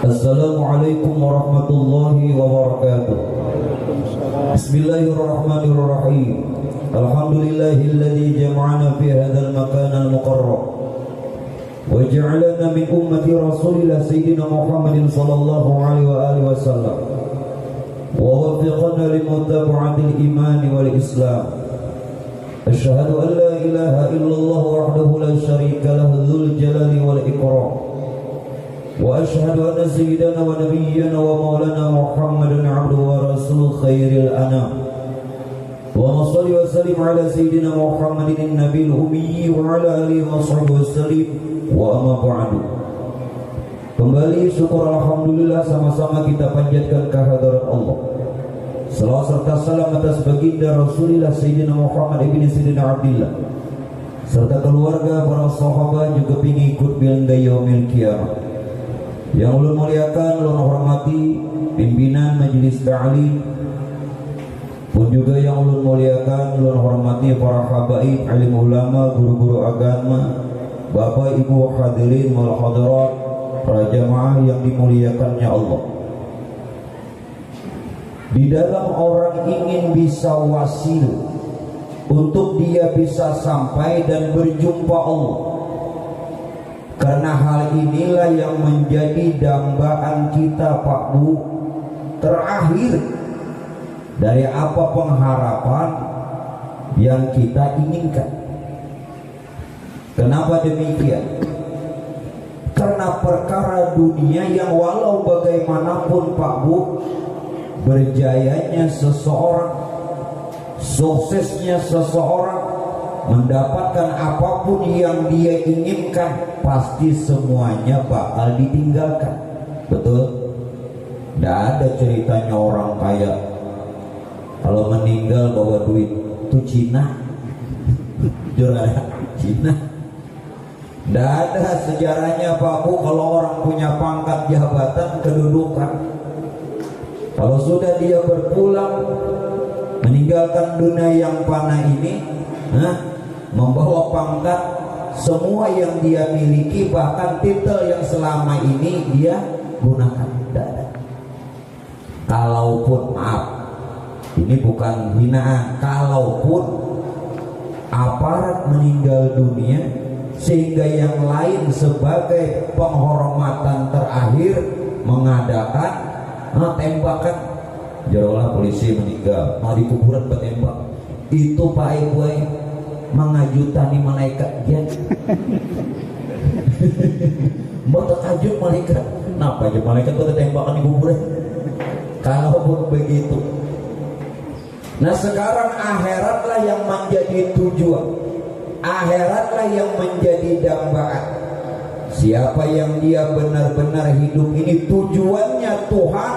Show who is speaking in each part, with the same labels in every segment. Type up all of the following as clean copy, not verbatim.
Speaker 1: Assalamualaikum warahmatullahi wabarakatuh. Bismillahirrahmanirrahim. Alhamdulillahilladzi jama'ana fi hadzal makanil muqarrab wa ja'alana min ummati Rasulillah sayyidina Muhammadin sallallahu alaihi wa alihi wasallam wa waffiqna limutaba'atil iman wal islam. Asyhadu an la ilaha illallah wahdahu la syarika lahu dzul jalali wal ikram. Wa asyhadu anna sayyidana wa nabiyyana wa maulana Muhammadan abduhu wa rasuluh khairil anam. Wa shalli wa sallim ala sayyidina Muhammadin nabiyil ummi wa ala alihi wa sahbihi wasallim wa amma ba'du. Kembali syukur alhamdulillah sama-sama kita panjatkan kehadirat Allah. Salawat serta salam atas baginda Rasulullah sayyidina Muhammad ibn Sayyidina Abdillah serta keluarga, para sahabat juga pengikut hingga yaumil qiyamah. Yang ulun muliakan, ulun hormati pimpinan majelis ta'lim, pun juga yang ulun muliakan, ulun hormati para habaib, alim ulama, guru-guru agama, bapak ibu hadirin wal hadirat, para jamaah yang dimuliakannya Allah. Di dalam orang ingin bisa wasil untuk dia bisa sampai dan berjumpa Allah. Karena hal inilah yang menjadi dambaan kita, Pak Bu, terakhir dari apa pengharapan yang kita inginkan. Kenapa demikian? Karena perkara dunia yang walau bagaimanapun Pak Bu, berjayanya seseorang, suksesnya seseorang, mendapatkan apapun yang dia inginkan, pasti semuanya bakal ditinggalkan. Betul? Tidak ada ceritanya orang kaya kalau meninggal bawa duit itu Cina, juara Cina. Tidak ada sejarahnya Pak Bu kalau orang punya pangkat, jabatan, kedudukan. Kalau sudah dia berpulang meninggalkan dunia yang fana ini, membawa pangkat, semua yang dia miliki, bahkan titel yang selama ini dia gunakan. Kalaupun, maaf, ini bukan hinaan, kalaupun aparat meninggal dunia sehingga yang lain sebagai penghormatan terakhir mengadakan tembakan, jarolah polisi meninggal, mau di kuburan bertembak, itu Pak Ibu mengajutani malaikat jen. Mau terkajut malaikat. Kenapa aja malaikat pada tembakan di kuburan? Kalaupun begitu. Nah sekarang akhiratlah yang menjadi tujuan, akhiratlah yang menjadi dambaan. Siapa yang dia benar-benar hidup ini tujuannya Tuhan,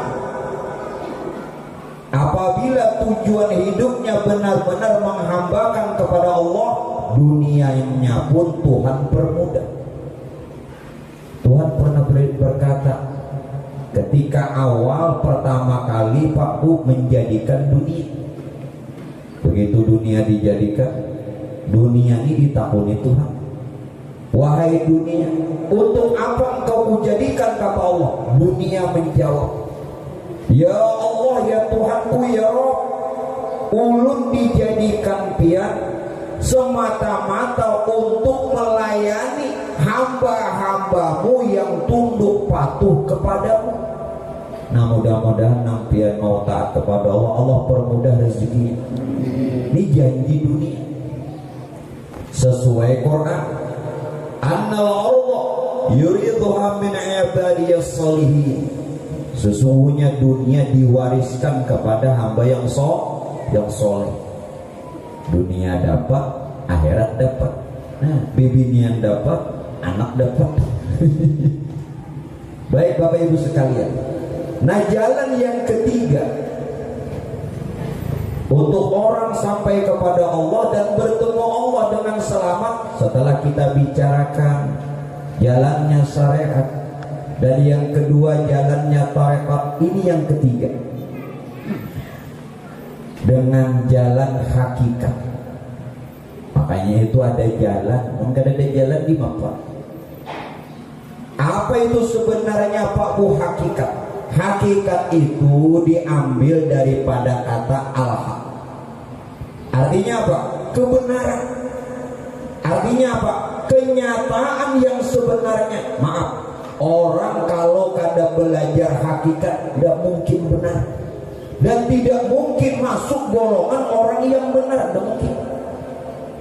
Speaker 1: apabila tujuan hidupnya benar-benar menghambakan kepada Allah, dunianya pun Tuhan permudah. Tuhan pernah berkata ketika awal pertama kali Pak Bu menjadikan dunia. Begitu dunia dijadikan, dunia ini ditakuni Tuhan. Wahai dunia, untuk apa engkau kujadikan, kata Allah. Dunia menjawab, ya Allah, ya Tuhanku, ya Rabb, ulun dijadikan pian semata-mata untuk melayani hamba-hambamu yang tunduk patuh kepadamu. Nah mudah-mudahan nampian mau taat kepada Allah, Allah permudah rezeki. Ini janji dunia sesuai Quran. Annal Allah yuridhuha min ibadiyas sholihin. Sesungguhnya dunia diwariskan kepada hamba yang soleh. Dunia dapat, akhirat dapat. Nah, bibinian dapat, anak dapat. Baik Bapak Ibu sekalian. Nah, jalan yang ketiga untuk orang sampai kepada Allah dan bertemu Allah dengan selamat, setelah kita bicarakan jalannya syariat, dan yang kedua jalannya tarekat, ini yang ketiga dengan jalan hakikat. Makanya itu ada jalan, mungkin ada jalan di Makkah. Apa itu sebenarnya Pak Bu hakikat? Hakikat itu diambil daripada kata al-haq. Artinya apa? Kebenaran. Artinya apa? Kenyataan yang sebenarnya. Maaf, orang kalau kada belajar hakikat tidak mungkin benar, dan tidak mungkin masuk golongan orang yang benar. Tidak mungkin.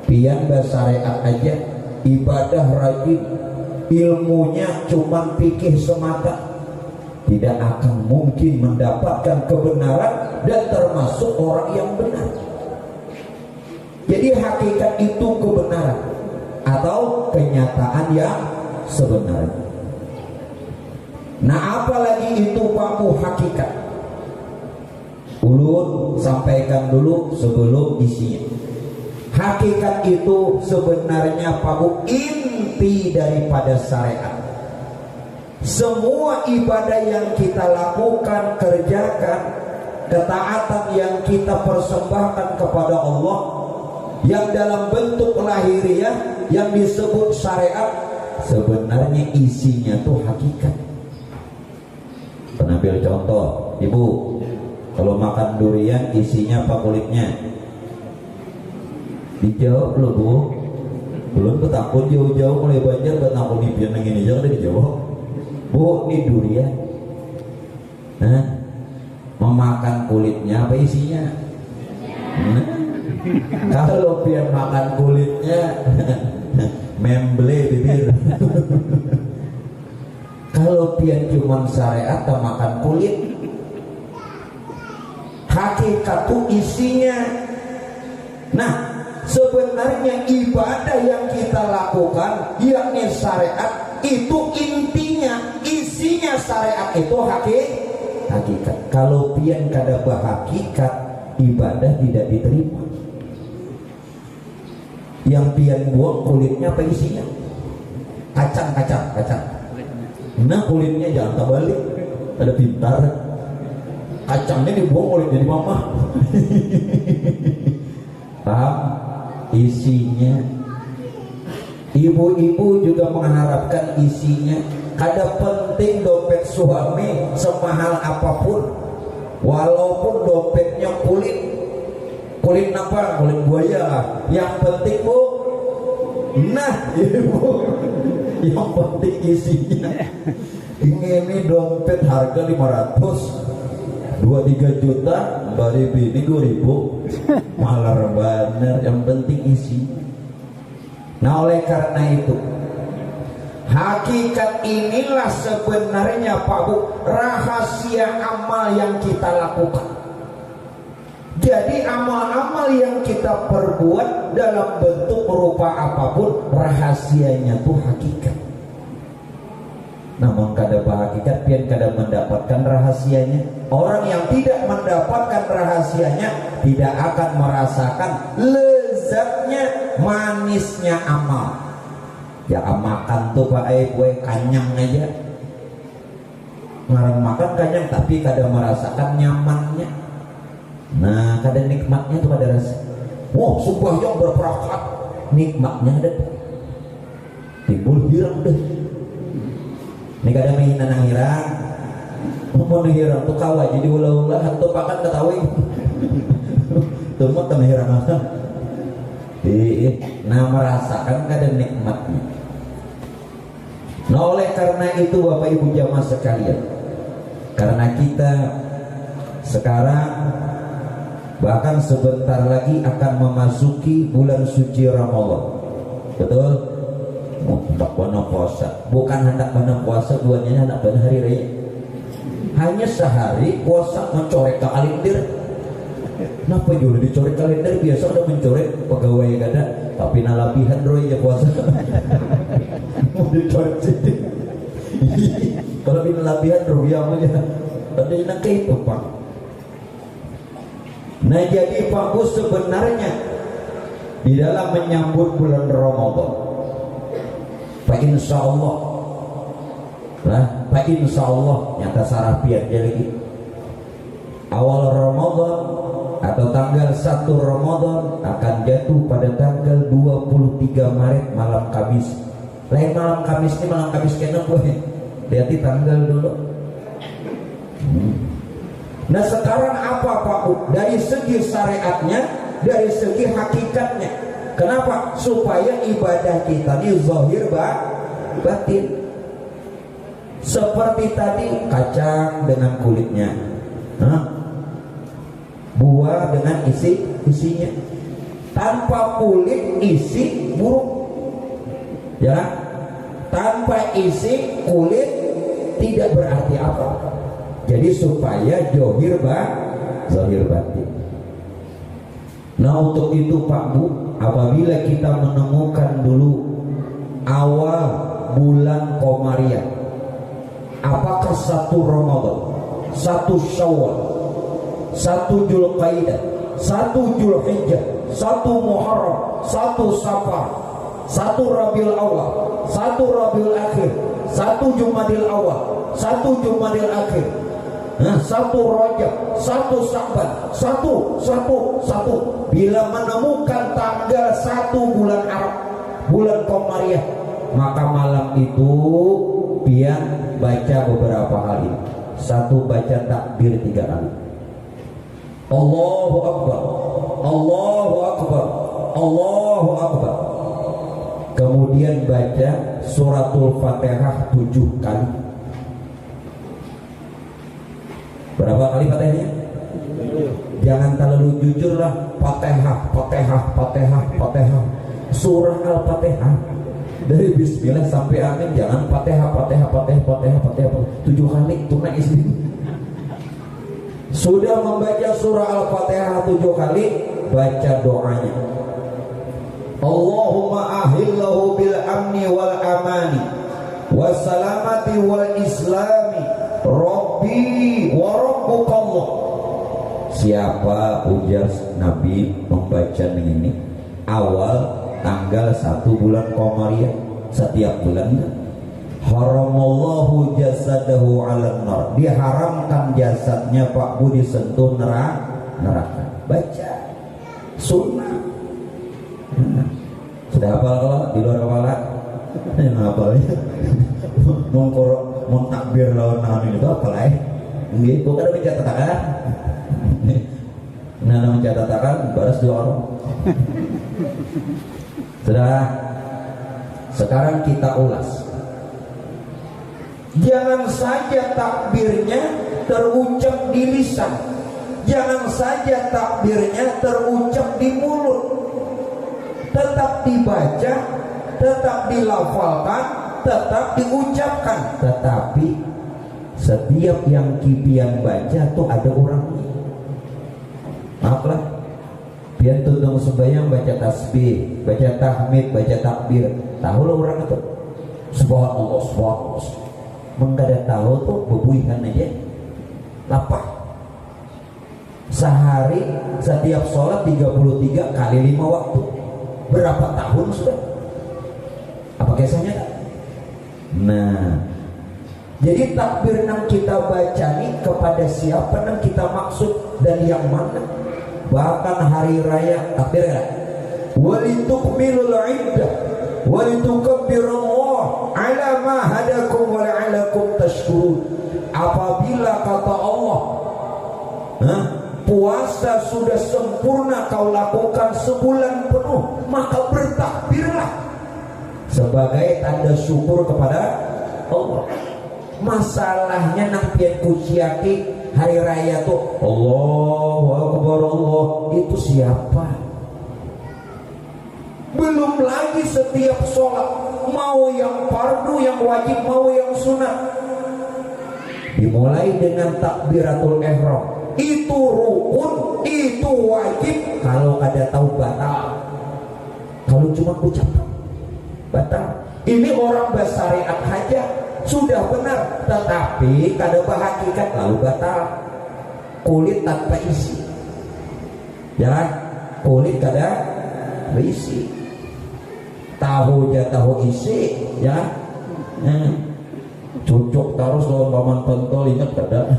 Speaker 1: Pian bersyariat aja, ibadah rajin, ilmunya cuma fikih semata, tidak akan mungkin mendapatkan kebenaran dan termasuk orang yang benar. Jadi hakikat itu kebenaran atau kenyataan yang sebenarnya. Nah, apalagi itu Pak Bu hakikat? Ulun sampaikan dulu sebelum isinya. Hakikat itu sebenarnya Pak Bu inti daripada syariat. Semua ibadah yang kita lakukan, kerjakan, ketaatan yang kita persembahkan kepada Allah, yang dalam bentuk lahiriah yang disebut syariat, sebenarnya isinya tuh hakikat. Penambil contoh, Ibu, kalau makan durian isinya apa kulitnya? Dijawab loh Bu. Belum ketakut jauh-jauh mulai Banjar ketakut di pian ini jangan dijawab. Bu, ini durian. Nah, memakan kulitnya apa isinya? Kalau pian makan kulitnya memble bibir. Kalau pian cuma syariat atau makan kulit, hakikat itu isinya. Nah, sebenarnya ibadah yang kita lakukan yakni syariat itu intinya, isinya syariat itu hakikat. Kalau pian kada berhakikat, ibadah tidak diterima. Yang pian buang kulitnya apa isinya? Kacang. Nah, kulitnya jangan terbalik, ada pintar. Kacangnya dibuang kulit jadi mama. Paham? Isinya. Ibu-ibu juga mengharapkan isinya. Kada penting dompet suami semahal apapun, walaupun dompetnya kulit apa? Kulit buaya. Yang penting Bu, nah Ibu, yang penting isinya. Ini dompet harga 500, 2-3 juta, bari bini 2000, malar bener. Yang penting isi. Nah, oleh karena itu, hakikat inilah sebenarnya Pak Bu rahasia amal yang kita lakukan. Jadi amal-amal yang kita perbuat dalam bentuk rupa apapun, rahasianya tuh hakikat. Namun kada hakikat pian kada mendapatkan rahasianya. Orang yang tidak mendapatkan rahasianya tidak akan merasakan lezatnya, manisnya amal. Ya makan tuh Pak kue kanyang aja. Ngarang makan kanyang tapi kada merasakan nyamannya. Nah, kada nikmatnya tuh pada rasa. Wah, sembahyang berperakat, nikmatnya ada. Timbul hirang deh. Ini kada main nang hirang. Mau hirang tuh kawa jadi ulah-ulah hantu pakan ketahui. Tumut tan hirang akan. Nah, merasakan kada nikmatnya. Nah, oleh karena itu Bapak Ibu jamaah sekalian, karena kita sekarang bahkan sebentar lagi akan memasuki bulan suci Ramadan. Betul? Hendak benar puasa. Bukan hendak benar puasa, duanya hendak benar hari raya. Hanya sehari puasa mencorek ke kalender. Kenapa juga dicorek kalender? Biasa udah mencorek pegawai kada, tapi nalabihan roy ya puasa. Mau dicorek sih. Kalau nalabihan roy aja. Ada yang kayak itu Pak. Nah, jadi Pak Bu sebenarnya di dalam menyambut bulan Ramadan, Pak Insya Allah, Pak Insya Allah nyata sarapian jadi awal Ramadan atau tanggal 1 Ramadan akan jatuh pada tanggal 23 Maret malam Kamis. Lain malam Kamis ini malam Kamis kena gue hati-hati tanggal dulu. Nah sekarang apa Pak Bu? Dari segi syariatnya, dari segi hakikatnya. Kenapa? Supaya ibadah kita ini zahir batin. Seperti tadi kacang dengan kulitnya, buah dengan isinya. Tanpa kulit isi buruk, ya. Tanpa isi kulit tidak berarti apa. Jadi supaya zahir batin. Nah untuk itu Pak Bu, apabila kita menemukan dulu awal bulan Komariah, apakah 1 Ramadan, 1 Syawal, 1 Dzulqa'dah, 1 Dzulhijjah, 1 Muharram, 1 Safar, 1 Rabiul Awal, 1 Rabiul Akhir, 1 Jumadil Awal, 1 Jumadil Akhir, 1 Rajab, 1 Sya'ban, 1. Bila menemukan tanggal 1 bulan Arab, bulan Komariah, maka malam itu pian baca beberapa kali. 1 baca takbir 3 kali. Allahu Akbar, Allahu Akbar, Allahu Akbar. Kemudian baca suratul Fatihah 7 kali. Berapa kali Fatihahnya? Jangan terlalu jujur lah. Fatihah. Surah Al-Fatihah dari Bismillah sampai Amin. Jangan Fatihah 7 kali. Tunai istri. Sudah membaca surah Al-Fatihah 7 kali, baca doanya. Allahumma ahillahu bil amni wal amani wassalamati wal islami Rabbi wa rabbukallah. Siapa ujar Nabi membaca ini awal tanggal 1 bulan Komariah setiap bulan, haramallahu jasadahu 'alan nar, diharamkan jasadnya Pak Bu disentuh neraka. Baca sunnah. Sudah hafal kalau di luar kepala? Hafalnya mau takbir lawan nahan itu apa lah nggih bukan ada mencatatakan. Nah mencatatakan baras 2 orang. Sudah. Sekarang kita ulas. Jangan saja takbirnya terucap di lisan, jangan saja takbirnya terucap di mulut, tetap dibaca, tetap dilafalkan, tetap diucapkan. Tetapi setiap yang kipian baca tuh ada orangnya. Maaflah, biar tudung sembahyang baca tasbih, baca tahmid, baca takbir, tahu lo orang itu subhanallah, subhanallah. Menggada tahu tuh bebuikan aja lapar. Sehari setiap sholat 33 kali 5 waktu. Berapa tahun sudah? Apa kisahnya? Nah, jadi takbir yang kita baca nih kepada siapa yang kita maksud dan yang mana? Bahkan hari raya takbir ya. Walitukmilul iddah walitukabbirullah ala ma hadakum wa la'alakum tashkurun. Apabila kata Allah, puasa sudah sempurna kau lakukan sebulan penuh, maka bertakbirlah sebagai tanda syukur kepada Allah. Masalahnya nang pian kuciaki hari raya tuh Allahu Akbar, Allah itu siapa? Belum lagi setiap sholat, mau yang fardu, yang wajib, mau yang sunat, dimulai dengan takbiratul ihram. Itu rukun, itu wajib. Kalau ada tahu batal, kalau cuma ucap batal. Ini orang bersyariat aja sudah benar, tetapi kada berhakikat lalu batal. Kulit tanpa isi, ya, kulit kada berisi. Tahu aja tahu isi, ya. Cucuk terus lawan paman pentol, ingat kada?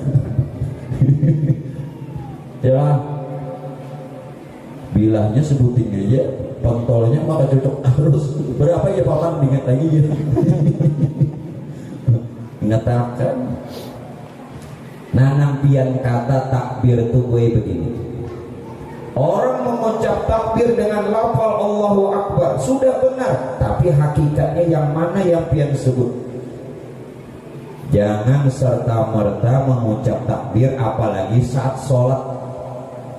Speaker 1: Ya, bilahnya sebutin aja pentolnya maka cocok terus. Berapa ya paman ingat lagi gitu. ngetakan. Nah, nampian kata takbir itu gue begini. Orang mengucap takbir dengan lafal Allahu Akbar sudah benar, tapi hakikatnya yang mana yang pian sebut? Jangan serta-merta mengucap takbir apalagi saat sholat.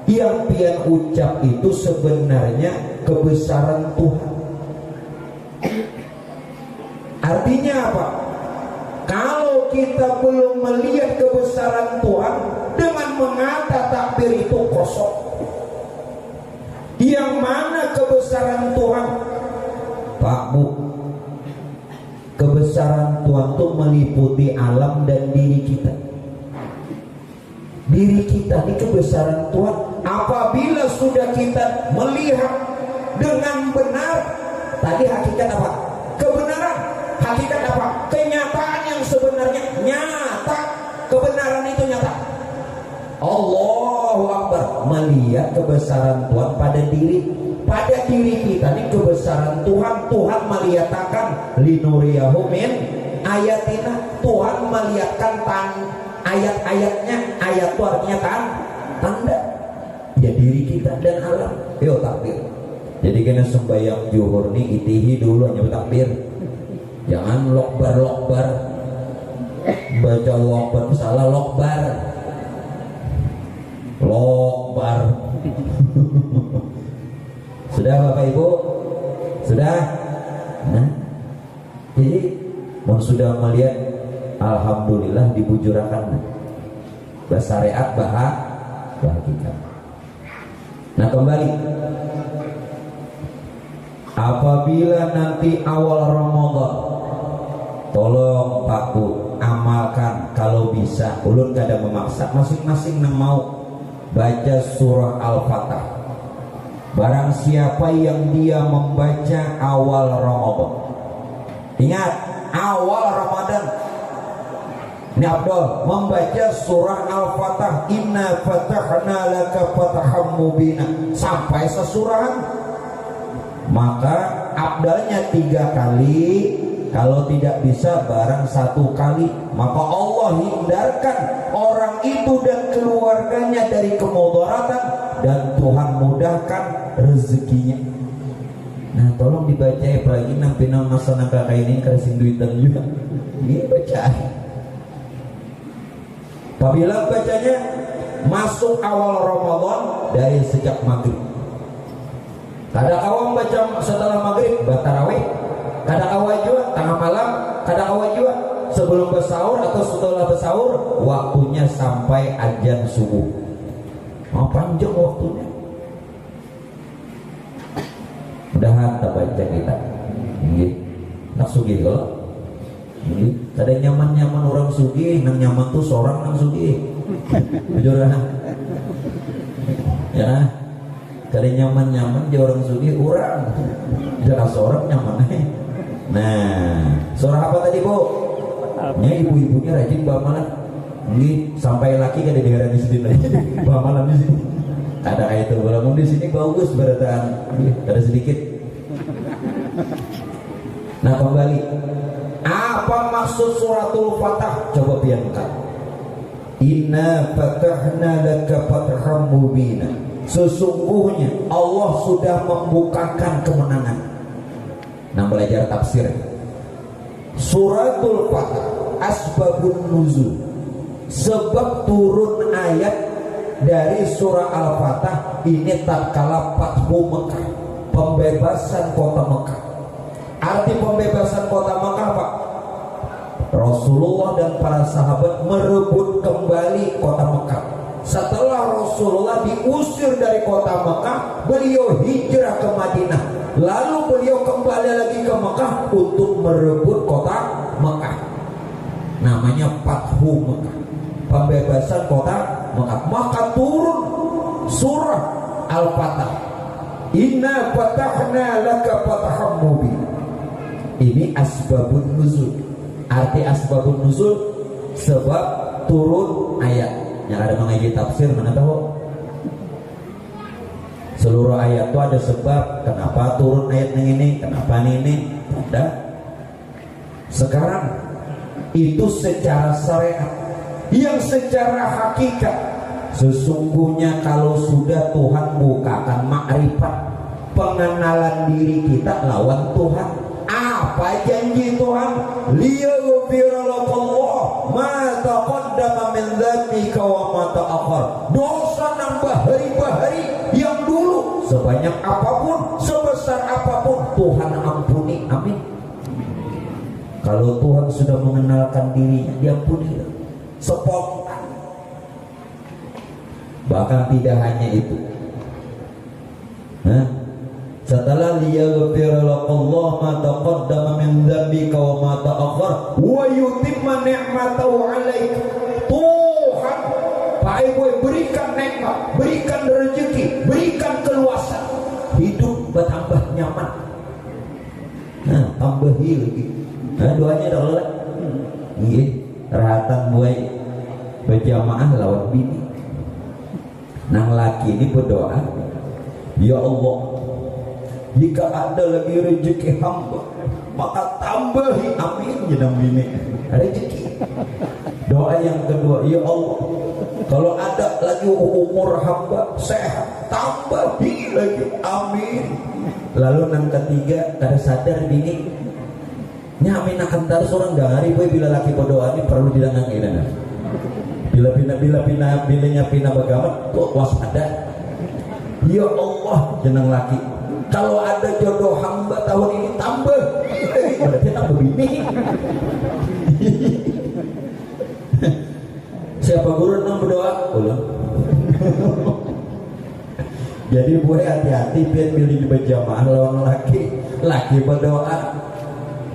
Speaker 1: Yang pian ucap itu sebenarnya kebesaran Tuhan. Artinya apa? Kalau kita belum melihat kebesaran Tuhan, dengan mengata takbir itu kosong. Yang mana kebesaran Tuhan? Pak Bu, kebesaran Tuhan itu meliputi alam dan diri kita. Diri kita ini kebesaran Tuhan. Apabila sudah kita melihat dengan benar, tadi hakikat apa? Kebenaran. Hakikat apa? Kenyataan yang sebenarnya nyata. Kebenaran itu nyata. Allahu Akbar, melihat kebesaran Tuhan pada diri kita ini kebesaran Tuhan. Tuhan melihatkan linuriyahu min ayatina. Tuhan melihatkan ayat-ayatnya. Ayat itu artinya tanda. Ya diri kita dan alam. Yo takbir. Jadi kena sembahyang zuhur nih itihi dulu hanya takbir. Jangan lokbar. Baca lokbar salah lokbar. Sudah Bapak Ibu? Sudah? Nah, jadi sudah melihat, alhamdulillah dibujurakan bersyariat bahagia. Nah kembali, apabila nanti awal Ramadan, tolong Pak Bu amalkan kalau bisa. Ulun kadang memaksa, masing-masing yang mau baca surah Al-Fatah. Barang siapa yang dia membaca awal Ramadan, ingat awal Ramadan ini Abdul membaca surah Al-Fatah, inna fatahna laka fataham mubina, sampai sesurahan, maka abdalnya 3 kali. Kalau tidak bisa barang 1 kali, maka Allah hindarkan orang itu dan keluarganya dari kemudaratan, dan Tuhan mudahkan rezekinya. Nah tolong dibaca ya, apalagi nampi masa kakak ini kasih duitan juga. Ini baca. Apabila bacanya masuk awal Ramadan dari sejak maghrib. Kadang awam baca setelah maghrib batarawih, kadang awal juga tengah malam, kadang awal juga sebelum bersahur atau setelah bersahur, waktunya sampai azan subuh. Panjang waktunya. Mudahan tak baca kita. Nak sugih kalau. Kadang nyaman orang sugih, nang nyaman tuh seorang nang sugih. Jujur ya. Kadang nyaman dia orang sugih orang. Jangan seorang nyaman. Nah, seorang apa tadi Bu? Ya ibu-ibunya rajin bawa malam. Ini sampai laki kan di daerah di sini lagi. Bawa malam di sini. Ada kayak itu, walaupun di sini bagus berataan. Ada sedikit. Nah kembali, apa maksud suratul Fatah? Coba biarkan. Inna fatahna laka fataham mubina. Sesungguhnya Allah sudah membukakan kemenangan. Nah belajar tafsir. Suratul Fatah asbabun nuzul, sebab turun ayat dari surah Al-Fatah ini tatkala Fathu Mekah, pembebasan kota Mekah. Arti pembebasan kota Mekah apa? Rasulullah dan para sahabat merebut kembali kota Mekah. Setelah Rasulullah diusir dari kota Mekah, beliau hijrah ke Madinah. Lalu beliau kembali lagi ke Mekah untuk merebut kota Mekah. Namanya Fathu Mekah, pembebasan kota Mekah. Maka turun surah Al-Fatah, inna fatahna laka fataham mubin. Ini asbabun nuzul. Arti asbabun nuzul, sebab turun ayat. Yang ada mengaji tafsir mana tahu? Seluruh ayat itu ada sebab kenapa turun ayat yang ini, kenapa ini. Ada. Sekarang itu secara syariat. Yang secara hakikat, sesungguhnya kalau sudah Tuhan bukakan makrifat, pengenalan diri kita lawan Tuhan. Apa janji Tuhan? Liyaghfira lakallah ma taqaddama min dzambika wa ma ta'akhkhar. Dosa nambah hari-hari yang dulu, sebanyak apapun, sebesar apapun, Tuhan ampuni. Amin. Kalau Tuhan sudah mengenalkan dirinya, diampuni spontan. Bahkan tidak hanya itu, setelah liyaghfira lakallah ma taqaddama min dzambika wa ma ta'akhkhar wa yutimma ni'matahu 'alaik. Tuhan Pak Ibu berikan nikmat, berikan rezeki, berikan keluasan, hidup bertambah nyaman. Tambahi lagi. Doanya adalah nggih, rahatan buai berjamaah lawan bini. Nang laki ini berdoa, ya Allah, jika ada lagi rezeki hamba, maka tambahi, amin, jenang bini rezeki. Doa yang kedua, ya Allah, kalau ada lagi umur hamba sehat, tambahi lagi, amin. Lalu nang ketiga, kada sadar bini nyamin akan taruh seorang dari boy bila laki berdoa ini perlu dilangangin. Bilanya pina bagaimana tuh waspada. Ya Allah, jenang laki, kalau ada jodoh hamba tahun ini tambah, berarti tambah bini. Siapa guru nang berdoa? Ulang. Jadi boy hati-hati pian pilih berjamaah lawan laki berdoa.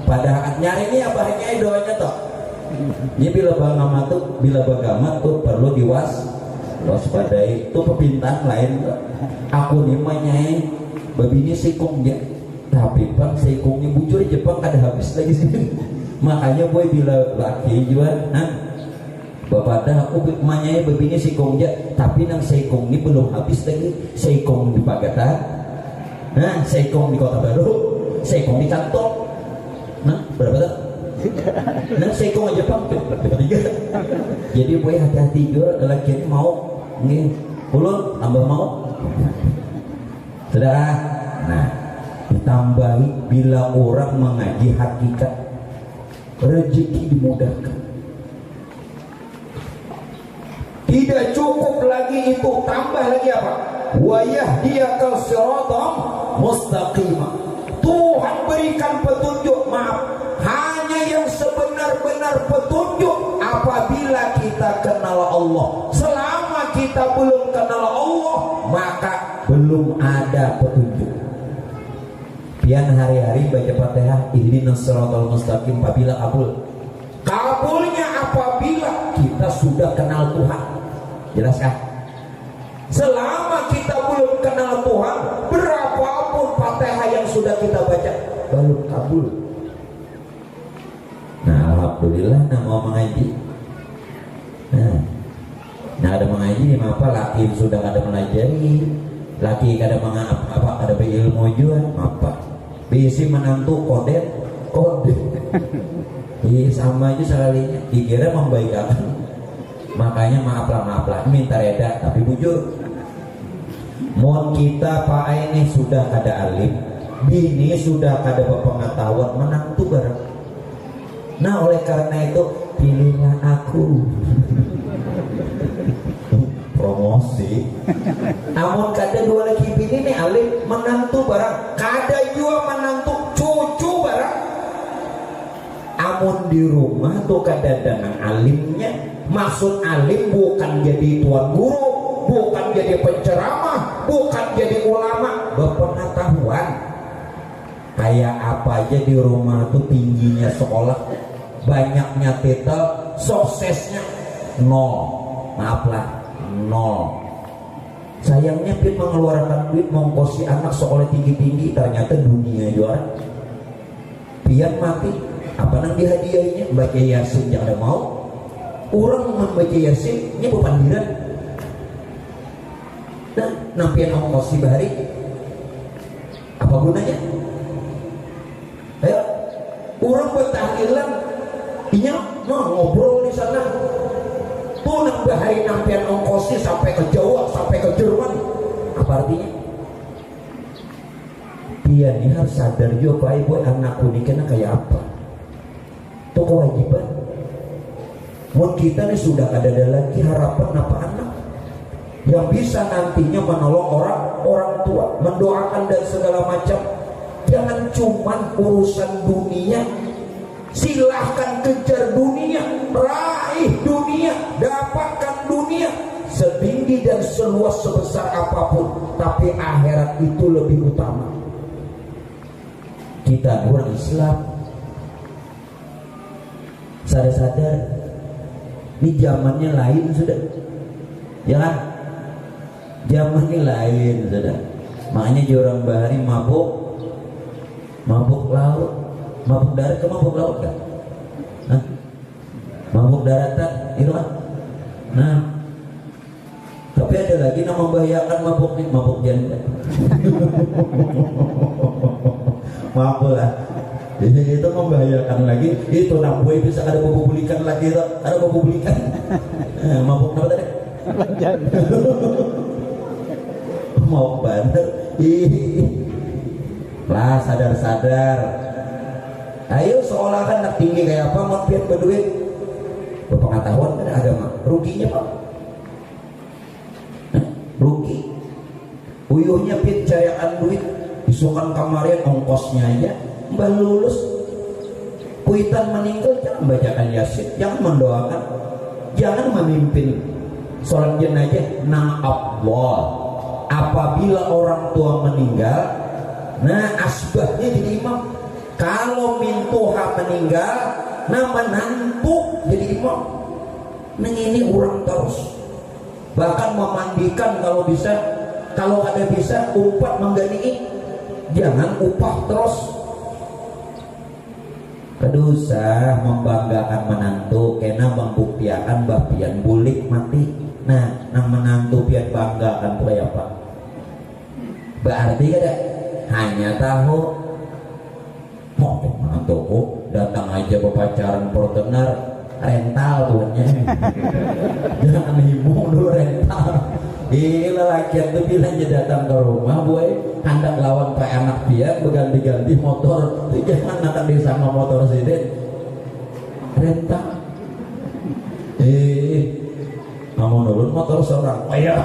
Speaker 1: Padahal nyari ini apa hanya doanya toh. Ini bila bagamat tuh perlu waspadai. Itu pepintan lain. Aku nih manyai babini sikung dia, tapi bang sikungnya bujur Jepang kada habis lagi sih. Makanya boy bila laki juga, bapak dah aku manyai babini sikung dia, tapi nang sikung ini belum habis lagi. Sikung di Pagatan, sikung di Kota Baru, sikung di Kantong. Berapa tak? Sekong aja Pak. Ketiga. Jadi boleh hati-hati juga lelaki ini mau nih, ulun tambah mau. Saudara, ditambahi bila orang mengaji hakikat, rezeki dimudahkan. Tidak cukup lagi itu, tambah lagi apa? Wa yahdiyaka siratan mustaqimah. Tuhan berikan petunjuk, maaf, hanya yang sebenar-benar petunjuk apabila kita kenal Allah. Selama kita belum kenal Allah, maka belum ada petunjuk. Pian hari-hari baca Fatihah, ihdinas siratal mustaqim, apabila kabulnya apabila kita sudah kenal Tuhan. Jelas kah? Selama kita belum kenal Tuhan, berapapun Fatihah yang sudah kita baca belum kabul. Alhamdulillah mau mengaji. Ada mengaji, apa laki sudah ada melajari, laki kada ada berilmu juga, apa bisi menantu kode. Sama aja sekalinya, dikira membaikkan. Makanya maaflah, minta reda, tapi bujur. Mohon kita Pak ini sudah kada alim, bini sudah kada berpengetahuan, menantu bareng. Nah oleh karena itu pilihlah aku. Promosi. Namun kada dua lagi bini nih alim, menantu bareng, kada juga menantu cucu bareng. Amun di rumah tuh kada dengan alimnya. Maksud alim bukan jadi tuan guru, bukan jadi penceramah, bukan jadi ulama, berpengetahuan. Kayak apa aja di rumah tuh tingginya sekolah, banyaknya titel, suksesnya nol. Maaflah, nol. Sayangnya pin mengeluarkan duit mengkosi anak sekolah tinggi-tinggi, ternyata dunia juara. Pian mati, apa nang dihadiahnya? Baca Yasin yang ada mau. Orang membaca Yasin ini pepandiran. Nah, nampian ongkos bahari apa gunanya? Ayo, orang bertahlilan inya
Speaker 2: ngobrol di sana. Tuh nang bahari nampian ongkosnya sampai ke Jawa, sampai ke Jerman. Apa artinya? Dia nih harus sadar juga Pak Ibu anakku ini kena kayak apa. Itu kewajiban. Mun kita nih sudah ada lagi harapan apa anak yang bisa nantinya menolong orang tua, mendoakan dan segala macam. Jangan cuman urusan dunia. Silahkan kejar dunia, raih dunia, dapatkan dunia setinggi dan seluas sebesar apapun, tapi akhirat itu lebih utama. Kita orang Islam sadar-sadar ini zamannya lain sudah, ya kan? Zamannya lain sudah. Makanya orang bahari mabuk laut, mabuk darat ke mabuk laut kan? Hah? Mabuk daratan itu kan? Nah, tapi ada lagi yang membahayakan mabuk janda. Maaf lah, jadi itu membahayakan lagi. Itu namanya bisa ada bebulikan lagi, ada bebulikan. Mabuk apa tadi? Mau bener, lah sadar. Ayo seolah kan nak tinggi kayak apa, mau pian berduit, berpengetahuan kan agama, ruginya Pak? Rugi. Uyuhnya pian cayaan duit, isukan kamarian ongkosnya aja, mbak lulus. Kuitan meninggal jangan bacakan yasin, jangan mendoakan, jangan memimpin sholat jenazah. Nah Allah, apabila orang tua meninggal, nah asbahnya jadi imam. Kalau mintuha meninggal, nah menantu jadi imam. Nah ini orang terus, bahkan memandikan kalau bisa, kalau ada bisa umpat mengganti, jangan upah terus. Kedusah membanggakan menantu, kena membuktiakan bapian bulik mati. Nah, nang menantu pian banggakan tuh apa? Berarti kada hanya tahu mau menantuku datang aja berpacaran pertenar rental tuhnya. Jangan hibung dulu rental. Gila lakian tuh bilangnya datang ke rumah boy, hendak lawan pak anak dia berganti-ganti motor. Jangan nak disama motor sini rental. Kamu nurun motor seorang. Ayo.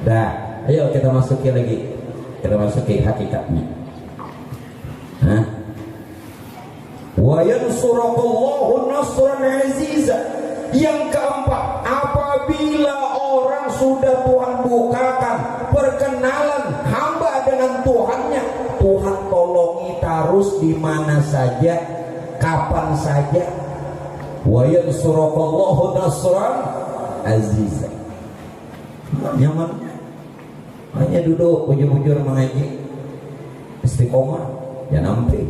Speaker 2: Dah, ayo kita masuki lagi. Kita masuki hakikatnya. Wa yansurukallahu nasran aziza. Yang keempat, apabila orang sudah Tuhan bukakan perkenalan hamba dengan Tuhannya, Tuhan tolongi terus di mana saja, kapan saja. Wa yansurukallahu nasran aziza. Nyaman. Hanya duduk bujur-bujur mengaji, istiqomah, ya nampi.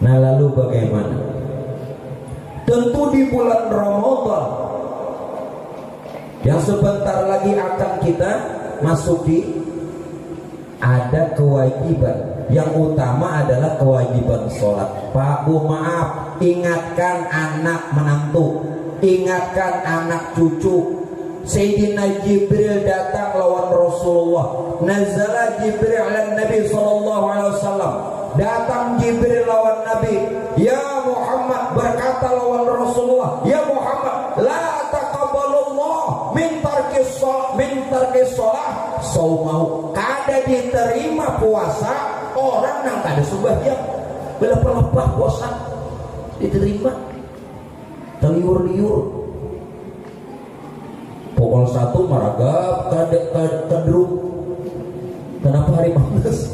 Speaker 2: Nah lalu bagaimana? Tentu di bulan Ramadan yang sebentar lagi akan kita masuki, ada kewajiban. Yang utama adalah kewajiban sholat. Pak Bu maaf, ingatkan anak menantu, ingatkan anak cucu. Sayyidina Jibril datang lawan Rasulullah. Nazala Jibril ala Nabi sallallahu alaihi wasallam. Datang Jibril lawan Nabi. Ya Muhammad, berkata lawan Rasulullah, ya Muhammad, la taqabbalullah min tarkis shalah saumau. Kada diterima puasa orang yang kada sembahyang. Belepah-lepah puasa diterima. Teliur-liur. Pukul 1 maragap kadruk. Kenapa hari Mames?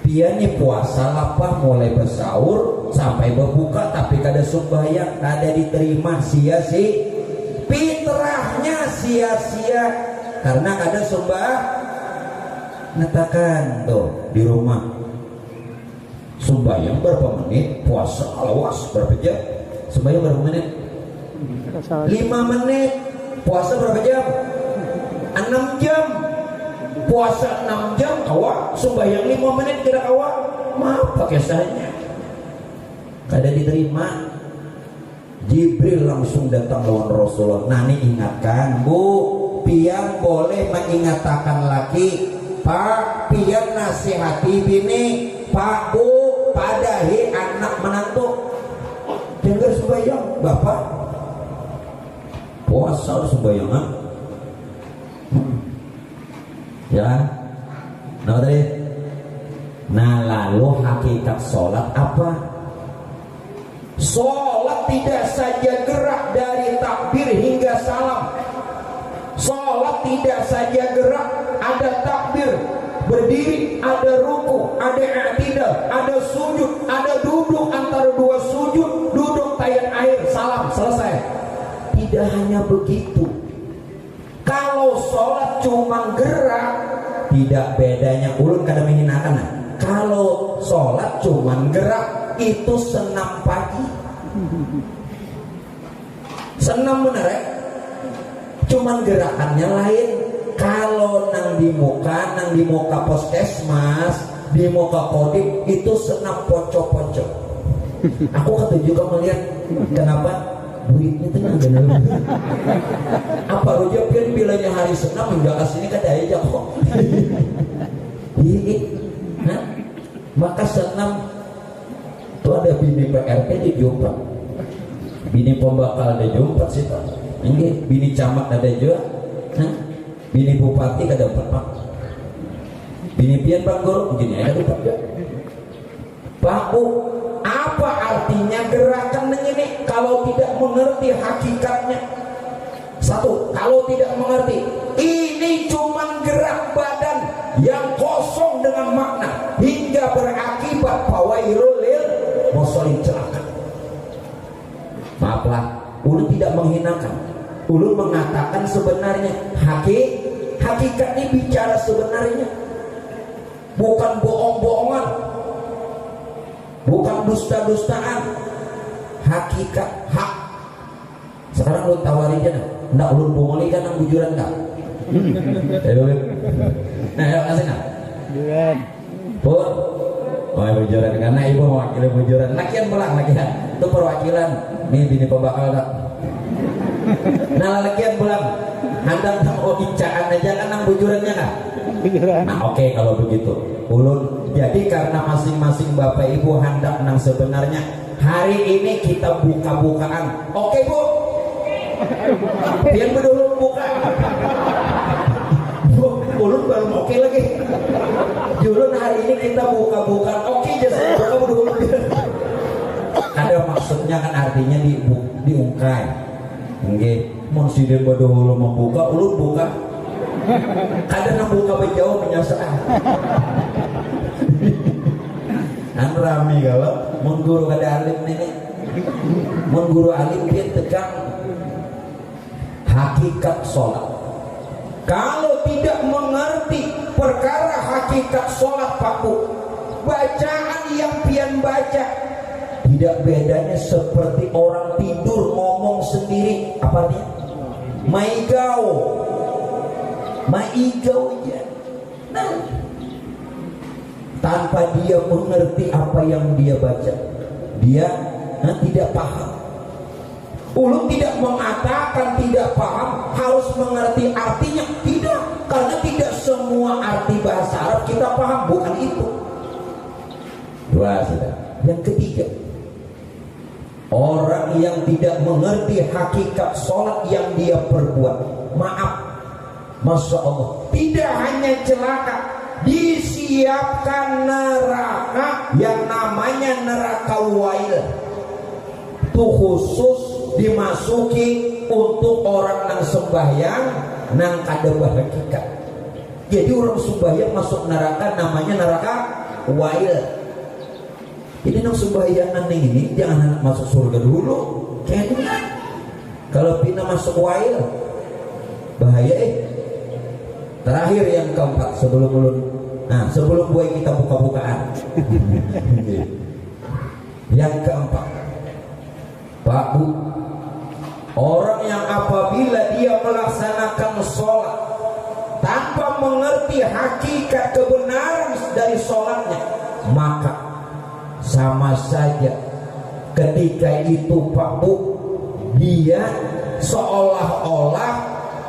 Speaker 2: Dia nih puasa lapah mulai bersaur sampai berbuka tapi kada sembahyang, kada diterima, sia-sia. Fitrahnya sia-sia karena kada sembah. Natakan tuh di rumah sembahyang berapa menit, puasa awas berapa jam? Sembahyang berapa menit? 5 menit. Puasa berapa jam? 6 jam. Puasa 6 jam kawa, sembahyang 5 menit kira kawa. Maaf pakai saja. kada diterima. Jibril langsung datang lawan Rasulullah. Nani ingatkan, Bu, pian boleh mengingatkan laki, Pak, pian nasihati bini, Pak, Bu, padahi anak menantu. Dengar sembahyang, Bapak. Puasa harus sembahyang, ha? Ya. Nah, tadi. Nah, lalu hakikat sholat apa? Sholat tidak saja gerak dari takbir hingga salam. Sholat tidak saja gerak, ada takbir, berdiri, ada ruku, ada i'tidal, ada sujud, ada duduk antara dua sujud, duduk tayang air, salam, selesai. Tidak hanya begitu. Kalau sholat cuma gerak, tidak bedanya ulun kada menghinakan. Nah, kalau sholat cuma gerak, itu senam pagi. Senam bener ya? Cuman gerakannya lain. Kalau nang di muka puskesmas, di muka kodim, itu senam poco-poco. Aku kata juga melihat kenapa duitnya tenang bener. Apa rujak pian bilanya hari senam hingga asini kada aja kok. Nah, maka senam itu ada bini PRT di Jombang, bini pembakal ada Jombang sih Pak. Ini bini camat ada juga, nah, bini bupati ada 4, bini pian Pak Guru begini ada 4 juga. Pak Bu, apa artinya gerakan ini kalau tidak mengerti hakikatnya? Satu, kalau tidak mengerti, ini cuma gerak badan yang kosong dengan makna hingga berakibat fawailul lil musallin, celaka. Maaflah, ulun tidak menghinakan. Ulun mengatakan sebenarnya hakikat ini bicara sebenarnya, bukan bohong-bohongan, bukan dusta-dustaan. Hakikat hak. Sekarang ulun tawarin aja, ndak ulun bongoli kan nang bujuran enggak? Nah, ayo kasih nak. Bujuran. Pur. Oh, bujuran karena ibu mewakili bujuran. Lakian belang lakian. Itu perwakilan. Nih bini pembakal tak. Nah, lakian belang. Handang sama icaan aja kan nang bujurannya kan? Bujuran. Nah, oke kalau begitu. Ulun jadi karena masing-masing bapak ibu hendak nang sebenarnya hari ini kita buka-bukaan. Oke Bu. Biar dulu buka. Ulun baru oke lagi. Julun hari ini kita buka-bukaan. Oke jasa buka dulu. Ada maksudnya kan artinya diungkai. Nggih, mun sidin badahulu membuka, ulun buka. Kadang nang buka bejauh menyasar. An rame kalau mun guru kada alim ini. Mun guru alim dia tegang hakikat sholat. Kalau tidak mengerti perkara hakikat sholat Pak Bu, bacaan yang pian baca tidak bedanya seperti orang tidur ngomong sendiri. Apa dia? Maigau aja. Nah, tanpa dia mengerti apa yang dia baca, dia tidak paham. Ulun tidak mengatakan tidak paham harus mengerti artinya, tidak, karena tidak semua arti bahasa Arab kita paham, bukan itu. Dua sudah. Yang ketiga, orang yang tidak mengerti hakikat sholat yang dia perbuat, maaf, Masya Allah, tidak hanya celaka, disiapkan neraka yang namanya neraka wail. Itu khusus dimasuki untuk orang nang sembahyang nang kada berhakikat. Jadi orang sembahyang masuk neraka namanya neraka wail. Jadi nang sembahyangan ini jangan anak masuk surga dulu. Kayaknya kalau pina masuk wail bahaya. Terakhir yang keempat sebelum ulun, sebelum buat kita buka-bukaan. Yang keempat, Pak Bu, orang yang apabila dia melaksanakan sholat tanpa mengerti hakikat kebenaran dari sholatnya, maka sama saja ketika itu Pak Bu, dia seolah-olah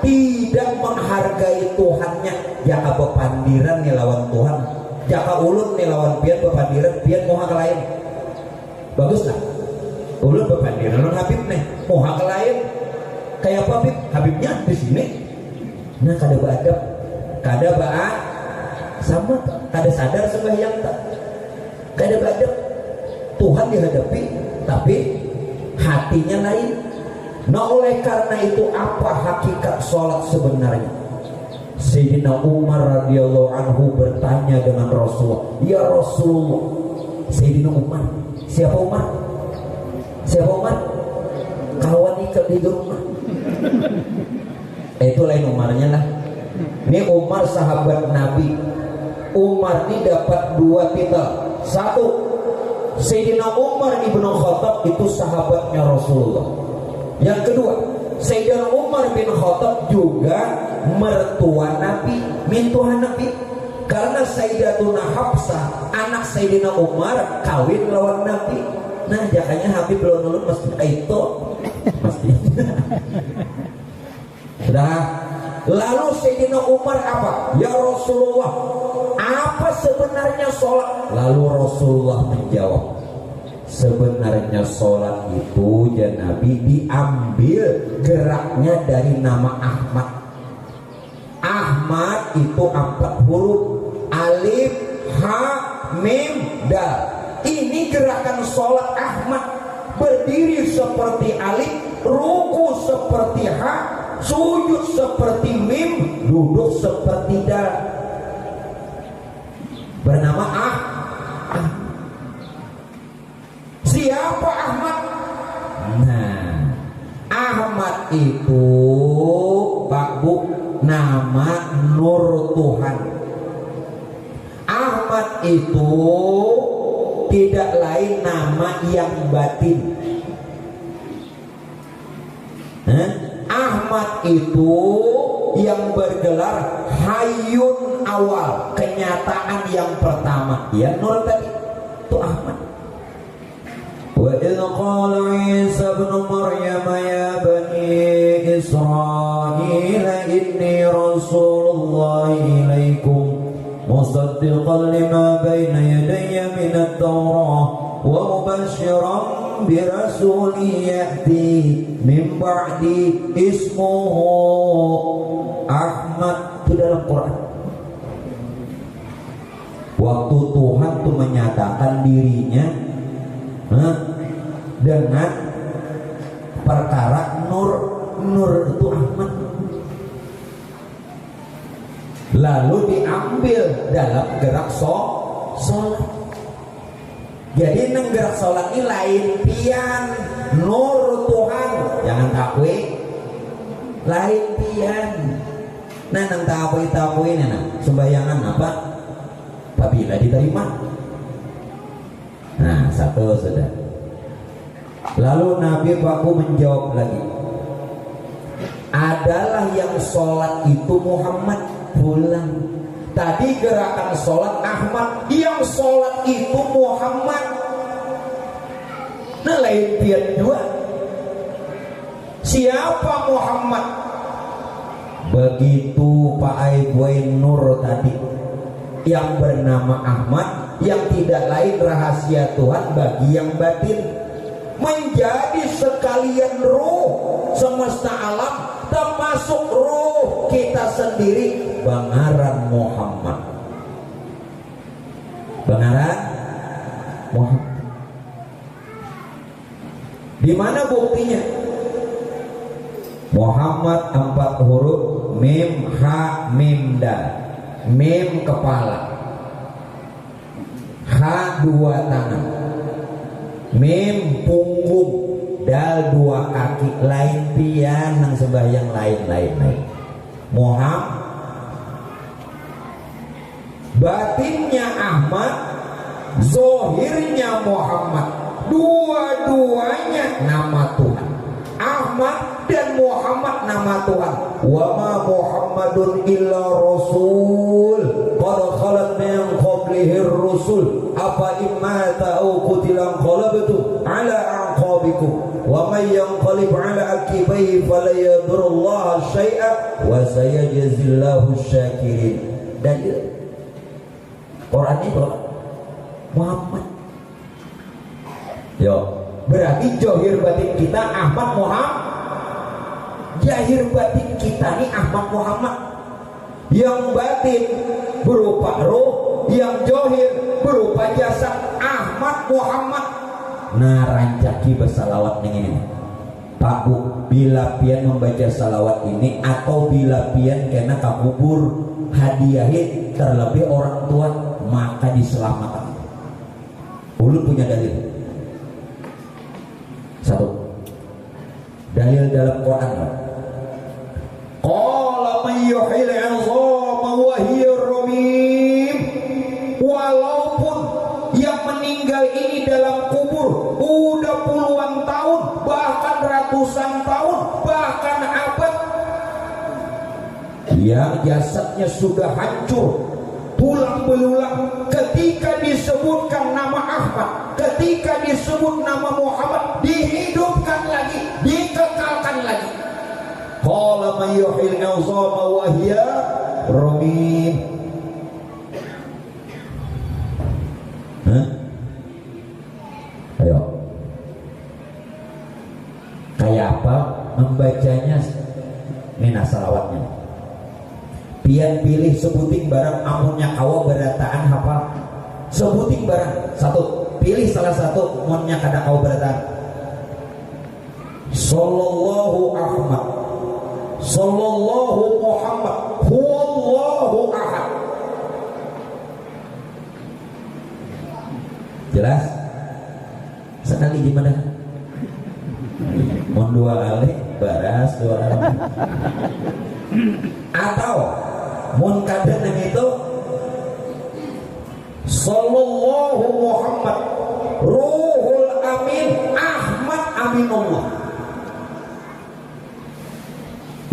Speaker 2: tidak menghargai Tuhannya. Jaka bepandiran nih lawan Tuhan, jaka ulun nih lawan pian bepandiran, pian moha ke lain. Bagus lah, ulun bepandiran lawan Habib nih, moha ke lain. Kayak apa Habib? Habibnya di sini. Nah kada beadab, kada baat sama, kada sadar sembahyang tak, kada beadab. Tuhan dihadapi, tapi hatinya lain. Nah oleh karena itu apa hakikat sholat sebenarnya? Sayyidina Umar radhiyallahu anhu bertanya dengan Rasulullah, ya Rasulullah. Sayyidina Umar, siapa Umar? Siapa Umar? Kawan ikat di rumah. Itu lain Umarnya lah. Ini Umar sahabat Nabi. Umar ini dapat dua titel. Satu, Sayyidina Umar ibn Khattab itu sahabatnya Rasulullah. Yang kedua, Sayyidina Umar bin Khattab juga mertua Nabi, mintuhan Nabi. Karena Sayyidatuna Hafsah, anak Sayyidina Umar, kawin lawan Nabi. Nah, jakanya Habib belum nulun mesti itu, mesti. Sudah. Lalu Sayyidina Umar apa? Ya Rasulullah, apa sebenarnya sholat? Lalu Rasulullah menjawab, sebenarnya sholat itu ya Nabi diambil geraknya dari nama Ahmad. Ahmad itu 4 huruf, alif, ha, mim, dal. Ini gerakan sholat Ahmad. Berdiri seperti alif, ruku seperti ha, sujud seperti mim, duduk seperti dal. Bernama Siapa Ahmad? Nah, Ahmad itu Pak Bu, nama Nur Tuhan. Ahmad itu tidak lain nama yang batin. Ahmad itu yang bergelar Hayyun awal, kenyataan yang pertama. Ya Nur tadi itu Ahmad. وَإِذْ قَالَ عِيسَى ابْنُ مَرْيَمَ يَا بَنِي إِسْرَائِيلَ إِنِّي رَسُولُ اللَّهِ إِلَيْكُمْ مُصَدِّقًا لِمَا بَيْنَ يَدَيَّ مِنَ التَّوْرَاةِ وَمُبَشِّرًا بِرَسُولٍ يَأْتِي مِنْ بَعْدِي اسْمُهُ Ahmad. Itu dalam Quran. Waktu Tuhan tuh menyatakan dirinya dengan perkara Nur itu Ahmad, lalu diambil dalam gerak sholat. Jadi neng gerak sholat ini lain pian Nur Tuhan, jangan takwe lain pian. Nah neng takwe nih nah sembayangan apa apabila diterima. Nah satu sudah. Lalu Nabi Paku menjawab lagi, adalah yang sholat itu Muhammad pulang. Tadi gerakan sholat Ahmad, yang sholat itu Muhammad. Nah lain pian juga. Siapa Muhammad? Begitu Pak Aiboy Nur tadi, yang bernama Ahmad, yang tidak lain rahasia Tuhan bagi yang batin, menjadi sekalian ruh semesta alam, termasuk ruh kita sendiri. Bangaran Muhammad, bangaran Muhammad. Di mana buktinya? Muhammad 4 huruf, mim, ha, mim, dal. Mim kepala, ha 2 tangan, mim punggung, dal 2 kaki. Lain pian nang sembahyang lain. Muhammad, batinnya Ahmad, zohirnya Muhammad. Dua-duanya nama Tuhan. Ahmad dan Muhammad nama Tuhan. Wa ma Muhammadun illa rasul qad khalat min qablihi rusul afa imma ta'u qutilan qalabtu ala
Speaker 1: a'qabikum wa may yanqalib 'ala aqibaihi fala yadurrullaha syai'a wa sayajzillahu syakirin. Dalil Quran itu Muhammad. Yo, berarti johir batin kita Ahmad Muhammad, jahir batin kita nih Ahmad Muhammad. Yang batin berupa roh, yang johir berupa jasad Ahmad Muhammad. Nah, rancaki bersalawat ini Pak Bu, bila pian membaca salawat ini atau bila pian kena kabubur hadiahin terlebih orang tua, maka diselamatkan. Ulun punya dalil. Satu, dalil dalam Quran. Qala man yuhil 'izama wa hiya ramim. Walaupun yang meninggal ini dalam kubur udah puluhan tahun, bahkan ratusan tahun, bahkan abad, yang jasadnya sudah hancur, tulang belulang, ketika disebutkan nama Ahmad, ketika disebut nama Muhammad, dihidupkan lagi, dikekalkan lagi. Qala man yuhil 'izama wa hiya ramim. Ayo, kayak apa membacanya? Mina salawatnya pian pilih sebuting barang amunnya kawa berataan hafal sebuting barang satu, pilih salah satu amunnya kada kawa berataan. Sallallahu Ahmad, Sallallahu Muhammad, Huwallahu Ahad. Jelas? Sekali gimana? Mohon dua kali baras dua kali. Atau mun kadang itu Sallallahu Muhammad Ruhul Amin Ahmad Aminullah.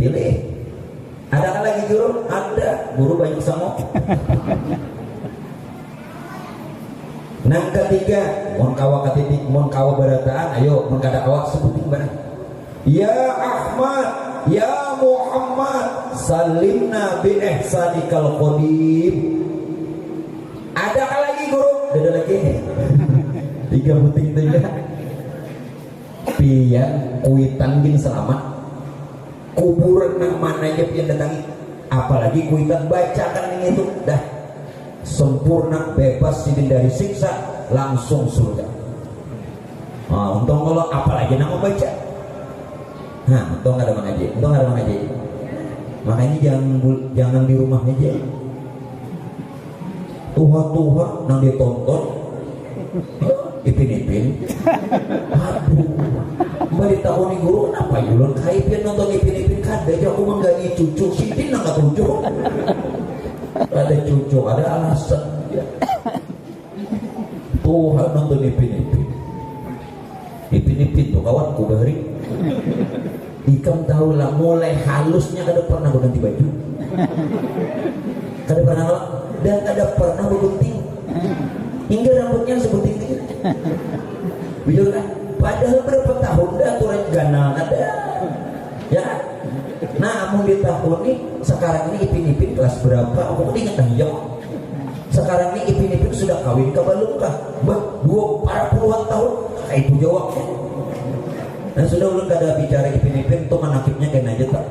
Speaker 1: Pilih. Ada kan lagi guru? Ada. Guru banyak sama. Nang ketiga, mun kawa katitik, mun kawa barataan, ayo mun kada kawa sebutin barang. Ya Ahmad, ya Muhammad, salimna bi ihsanikal qadim. Ada kan lagi guru? Ada lagi. Tiga buting tiga. Pian kuitan bin selamat. Kuburan nang mana aja pian datangi. Apalagi kuitan bacakan ini itu dah. Sempurna, bebas dari siksa, langsung surga. Nah, untung kalau apalagi nama baca. Nah, untung ada mengaji, untung ada mengaji. Makanya jangan di rumah aja. Tuhan nang ditonton, ipin-ipin. Aduh, bari tahun ini guru kenapa yulun kaipian nonton ipin-ipin kada aja aku menggaji cucu sidin nang tujuh. Ada cucu, ada alasan ya. Tuhan nonton ipin-ipin tuh kawanku bahari. Ikam tahu lah mulai halusnya kada pernah berganti baju, kada pernah dan kada pernah bergunting hingga rambutnya segunting gitu. Bijak kan? Padahal berapa tahun dah turun ganal ada ya. Nah, amun di tahun ini sekarang ini ipin-ipin kelas berapa? Aku ingat dah ya. Sekarang ini ipin-ipin sudah kawin ke belum kah? Para puluhan tahun. Itu jawabnya. Dan sudah ulun kada bicara ipin-ipin tuh menakibnya kena aja tak.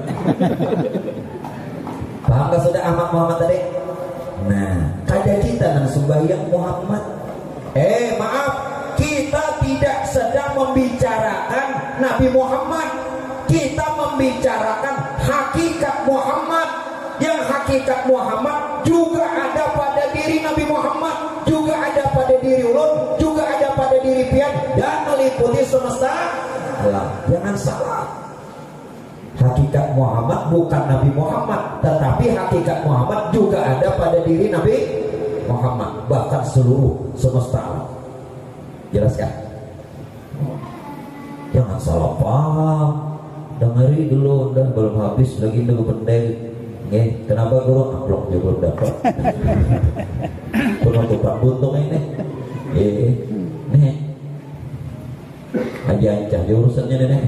Speaker 1: Paham gak sudah Ahmad Muhammad tadi? Nah, kada kita nang sembahyang Muhammad. Maaf, kita tidak sedang membicarakan Nabi Muhammad. Kita membicarakan hakikat Muhammad. Yang hakikat Muhammad juga ada pada diri Nabi Muhammad, juga ada pada diri ulun, juga ada pada diri pian, dan meliputi semesta alam. Jangan salah. Hakikat Muhammad bukan Nabi Muhammad, tetapi hakikat Muhammad juga ada pada diri Nabi Muhammad, bahkan seluruh semesta alam. Jelaskan? Jangan salah paham. Dengari dulu, udah belum habis lagi dulu pendek. Kenapa guru? Amplop juga belum dapat. Penutupan buntung ini. Nih.
Speaker 2: Haji Ancah dia urusannya nenek.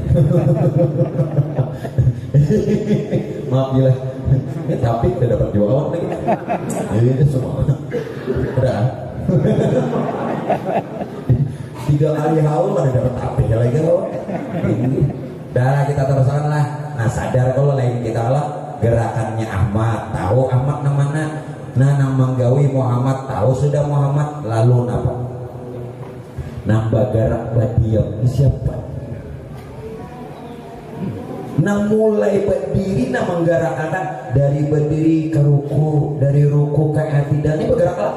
Speaker 2: Maaf gila. Tapi udah dapat dua kawan lagi. Ini semua. Udah. 3 kali haul ada dapat apa lagi kawan. Dah kita teruskan lah. Nah sadar kalau lain kita lah gerakannya Ahmad, tahu Ahmad namanya. Nah nang manggawi Muhammad, tahu sudah Muhammad, lalu napa? Nang bagarak badiam ini siapa? Nang mulai berdiri nang menggerakkan dari berdiri ke ruku, dari ruku ke i'tidal ini bergeraklah.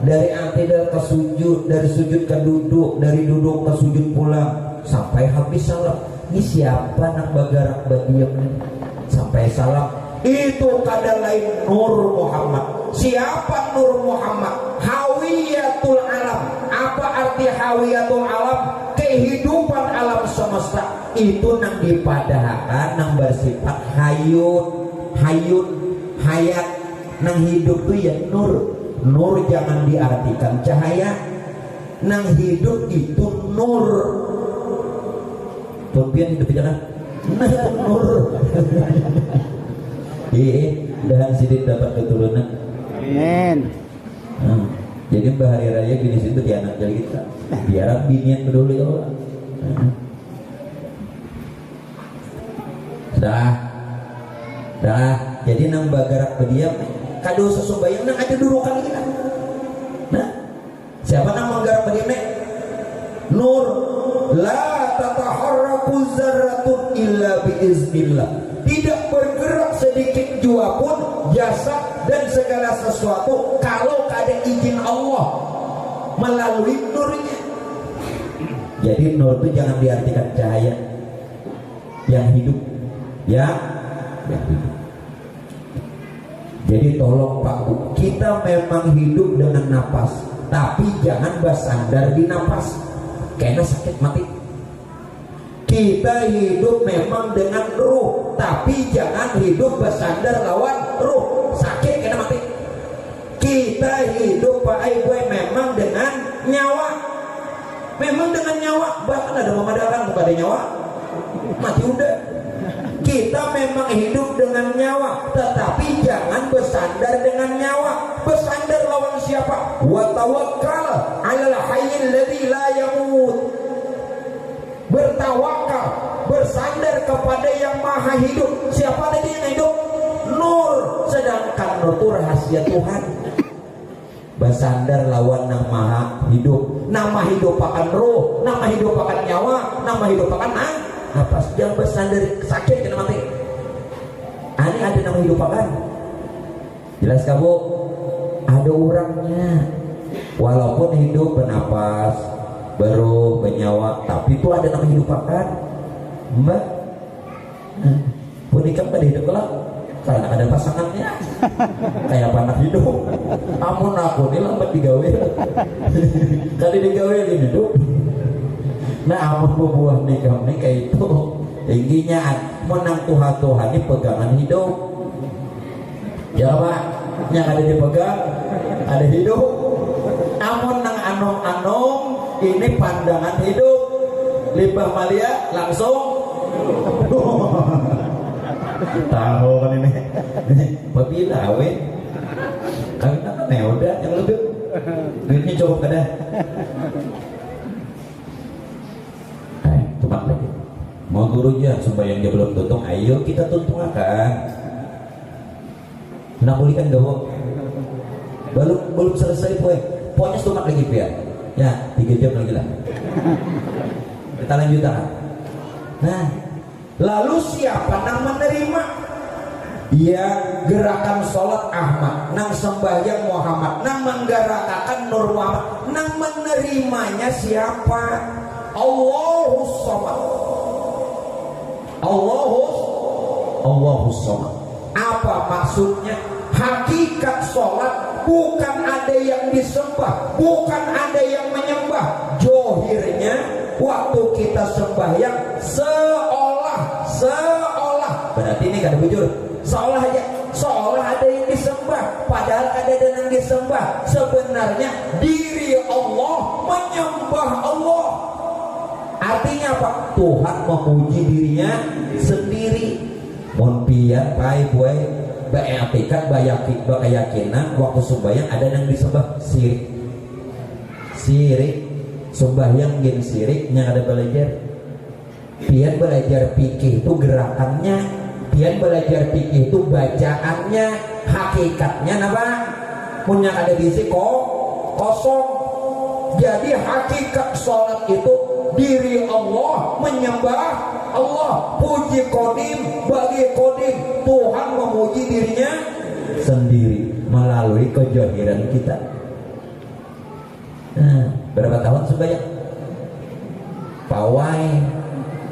Speaker 2: Dari i'tidal ke sujud, dari sujud ke duduk, dari duduk ke sujud pulang sampai habis salam. Ini siapa nang bagarak badiam ini? Sampai salam. Itu kadang lain Nur Muhammad. Siapa Nur Muhammad? Hawiyatul alam. Apa arti hawiyatul alam? Kehidupan alam semesta itu nang dipadahkan nang bersifat hayat. Nang hidup tuh ya nur. Nur jangan diartikan cahaya. Nang hidup itu nur. Tumpian hidup jangan nur. Dan sidik dapat keturunan.
Speaker 3: Amin.
Speaker 2: Jadi Mbah Hari Raya gini situ di anak jadi kita. Biar binian peduli Allah. Dah. Jadi nang bagarak berdiam. Kado sesumbayang nang ada durukan kita. Nah, siapa nang menggarak berdiam nih? Nur. La tataharraku zarratun illa biiznillah. Tidak bergerak sedikit jua pun jasad dan segala sesuatu kalau ada izin Allah melalui nurnya. Jadi nur itu jangan diartikan cahaya yang hidup, yang hidup. Jadi tolong Pak Bu, kita memang hidup dengan napas, tapi jangan bersandar di napas, karena sakit mati. Kita hidup memang dengan ruh, tapi jangan hidup bersandar lawan ruh, sakit kena mati. Kita hidup Pak Ibu memang dengan nyawa, bahkan ada memadakan kepada nyawa, mati udah. Kita memang hidup dengan nyawa, tetapi jangan bersandar dengan nyawa. Bersandar lawan siapa? Wa tawakkal 'alal hayyil ladzi la yamut. Bertawakal, bersandar kepada yang maha hidup. Siapa tadi yang hidup? Nur. Sedangkan nur itu rahasia Tuhan. Bersandar lawan yang maha hidup. Nama hidup akan ruh, nama hidup akan nyawa, nama hidup akan apa? Yang bersandar sakit kena mati. Ini ada nama hidup akan. Jelas kamu? Ada orangnya. Walaupun hidup bernapas, baru bernyawa, tapi itu ada nama hidup akan Mbak. Punika pada hidup kelak karena ada pasangannya. Kayak anak hidup. Amun aku ini lambat digawe. Kali digawe ini hidup. Nah amun buah nikah kayak itu tingginya menang Tuhan ini pegangan hidup. Ya Pak, yang ada dipegang ada hidup. Amun nang anong-anong ini pandangan hidup. Limbah malia langsung tahu kan ini babila we kami kan udah yang lebih duitnya cukup kada. Tumak lagi mau guru aja sembahyang dia belum tuntung, ayo kita tuntung akan nak pulihkan gawo belum selesai pokoknya tumak lagi biar ya 3 jam lagi lah kita lanjutkan. Nah lalu siapa nang menerima? Ya gerakan sholat Ahmad, nang sembahyang Muhammad, nang menggerakkan Nur Muhammad, nang menerimanya siapa? Allahus Samad. Allahus Samad. Apa maksudnya? Hakikat sholat bukan ada yang disembah, bukan ada yang menyembah. Johirnya waktu kita sembahyang seolah berarti ini gak ada bujur, seolah aja, seolah ada yang disembah, padahal ada yang disembah. Sebenarnya diri Allah menyembah Allah. artinya apa? Tuhan memuji dirinya sendiri. Mun pian bae buai beetikat keyakinan waktu sembahyang ada yang disembah sirik sembahyang gin siriknya ada belajar. Pian belajar fikih itu gerakannya, pian belajar fikih itu bacaannya, hakikatnya apa? Punya ada bisi kosong. Jadi hakikat sholat itu diri Allah, menyembah Allah, puji kodim bagi kodim. Tuhan memuji dirinya sendiri melalui kejahiran kita. Nah, berapa tahun sembahyang? Pawai.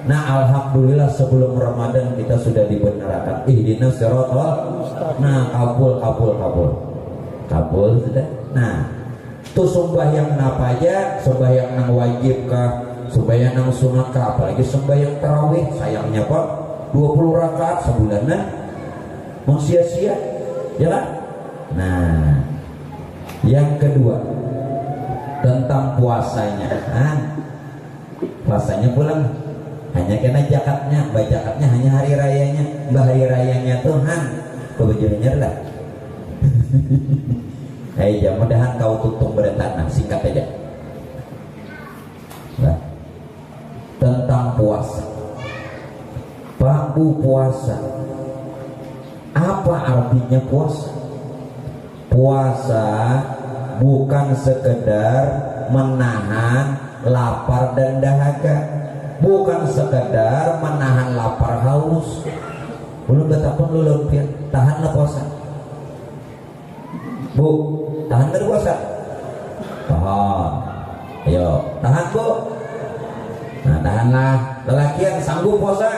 Speaker 2: Nah, alhamdulillah sebelum Ramadan kita sudah dibenarkan. Ihdinas siratal. Nah, kabul sudah. Nah, tuh sembahyang napa aja, sembahyang nang wajib kah, sembahyang nang sunat kah, apalagi sembahyang tarawih. Sayangnya Pak 20 rakaat sebulan mau sia-sia ya kan? Nah, yang kedua tentang puasanya. Puasanya pulang hanya kena zakatnya, zakatnya hanya hari rayanya. Hari rayanya Tuhan kebejurannya lah. Ayo, mudahan kau tutup berentanah, singkat aja. Nah, tentang puasa, bambu puasa. Apa artinya puasa? Puasa bukan sekedar menahan lapar dan dahaga, bukan sekedar menahan lapar haus. Belum betapun lu lumpian, tahanlah puasa. Bu, tahan berpuasa. Tahan. Ayo, tahan Bu. Nah, tahanlah. Lelaki yang sanggup puasa.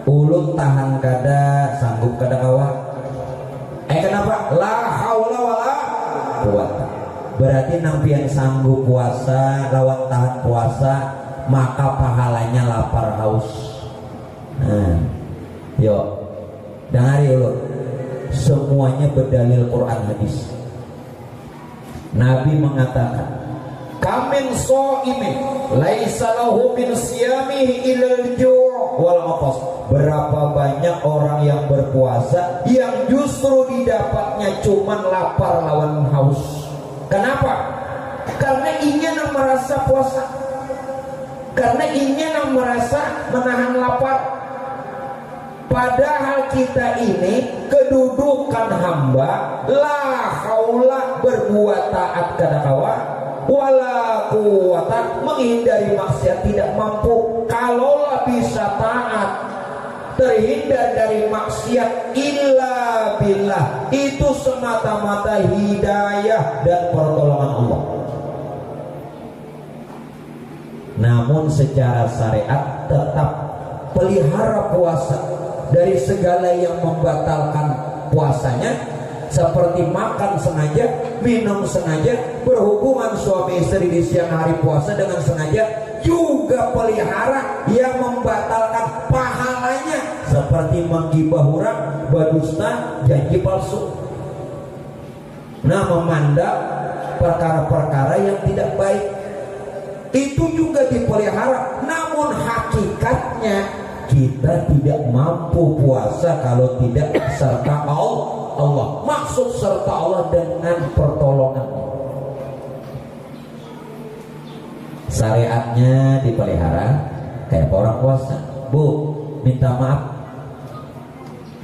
Speaker 2: Ulun tahan kada, sanggup kada kawan. Kenapa? La haula wala quwata. Berarti nampi yang sanggup puasa, lawan tahan puasa, maka pahalanya lapar haus. Yuk, dengari ulun. Semuanya berdalil Quran hadis. Nabi mengatakan, "Kamin sha'imin laisa lahu min siyamihi ilal ju' wal 'atas." Berapa banyak orang yang berpuasa yang justru didapatnya cuman lapar lawan haus. Kenapa? Karena ingin merasa puasa. Karena ingin merasa menahan lapar. Padahal kita ini kedudukan hamba la haula, berbuat taat kada kawa, wala quwata, menghindari maksiat tidak mampu. Kalaulah bisa taat, terhindar dari maksiat, illa billah, itu semata-mata hidayah dan pertolongan Allah. Namun secara syariat tetap pelihara puasa dari segala yang membatalkan puasanya, seperti makan sengaja, minum sengaja, berhubungan suami istri di siang hari puasa dengan sengaja, juga pelihara yang membatalkan pahalanya, seperti menggibah orang, berdusta, janji palsu. Nah, memandang perkara-perkara yang tidak baik itu juga dipelihara. Namun hakikatnya kita tidak mampu puasa kalau tidak serta Allah. Maksud serta Allah dengan pertolongan. Syariatnya dipelihara kayak orang puasa. Bu, minta maaf.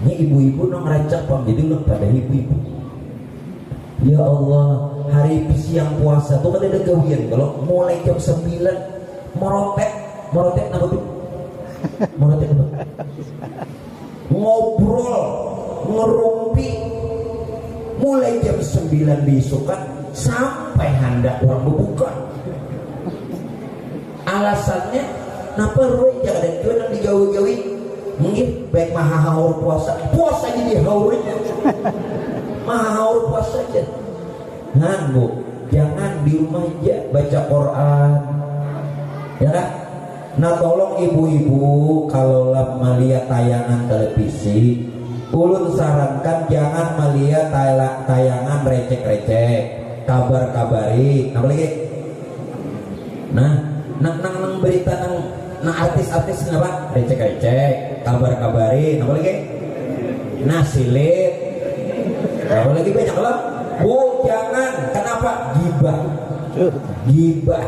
Speaker 2: Ini ibu-ibu nong recek pang, jadi lu pada ibu-ibu. Ya Allah, hari siang puasa tuh kan ada gawian. Kalau mulai jam 9 merotek apa tuh? Ngobrol ngerumpi mulai jam 9 besokan sampai hendak orang berbuka. Alasannya napa roy jangan ada jualan digawi-gawi mungkin baik maha haur puasa jadi haurnya maha haur puasa aja. Nah Bu, jangan di rumah aja baca Quran ya kan. Nah tolong ibu-ibu kalau melihat tayangan televisi, ulun sarankan jangan melihat tayangan recek-recek, kabar-kabari, apa lagi? Nah nang berita nang artis-artis apa recek kabar-kabarin apa lagi nasilit apa lagi banyak lah. Bu jangan, kenapa? Gibah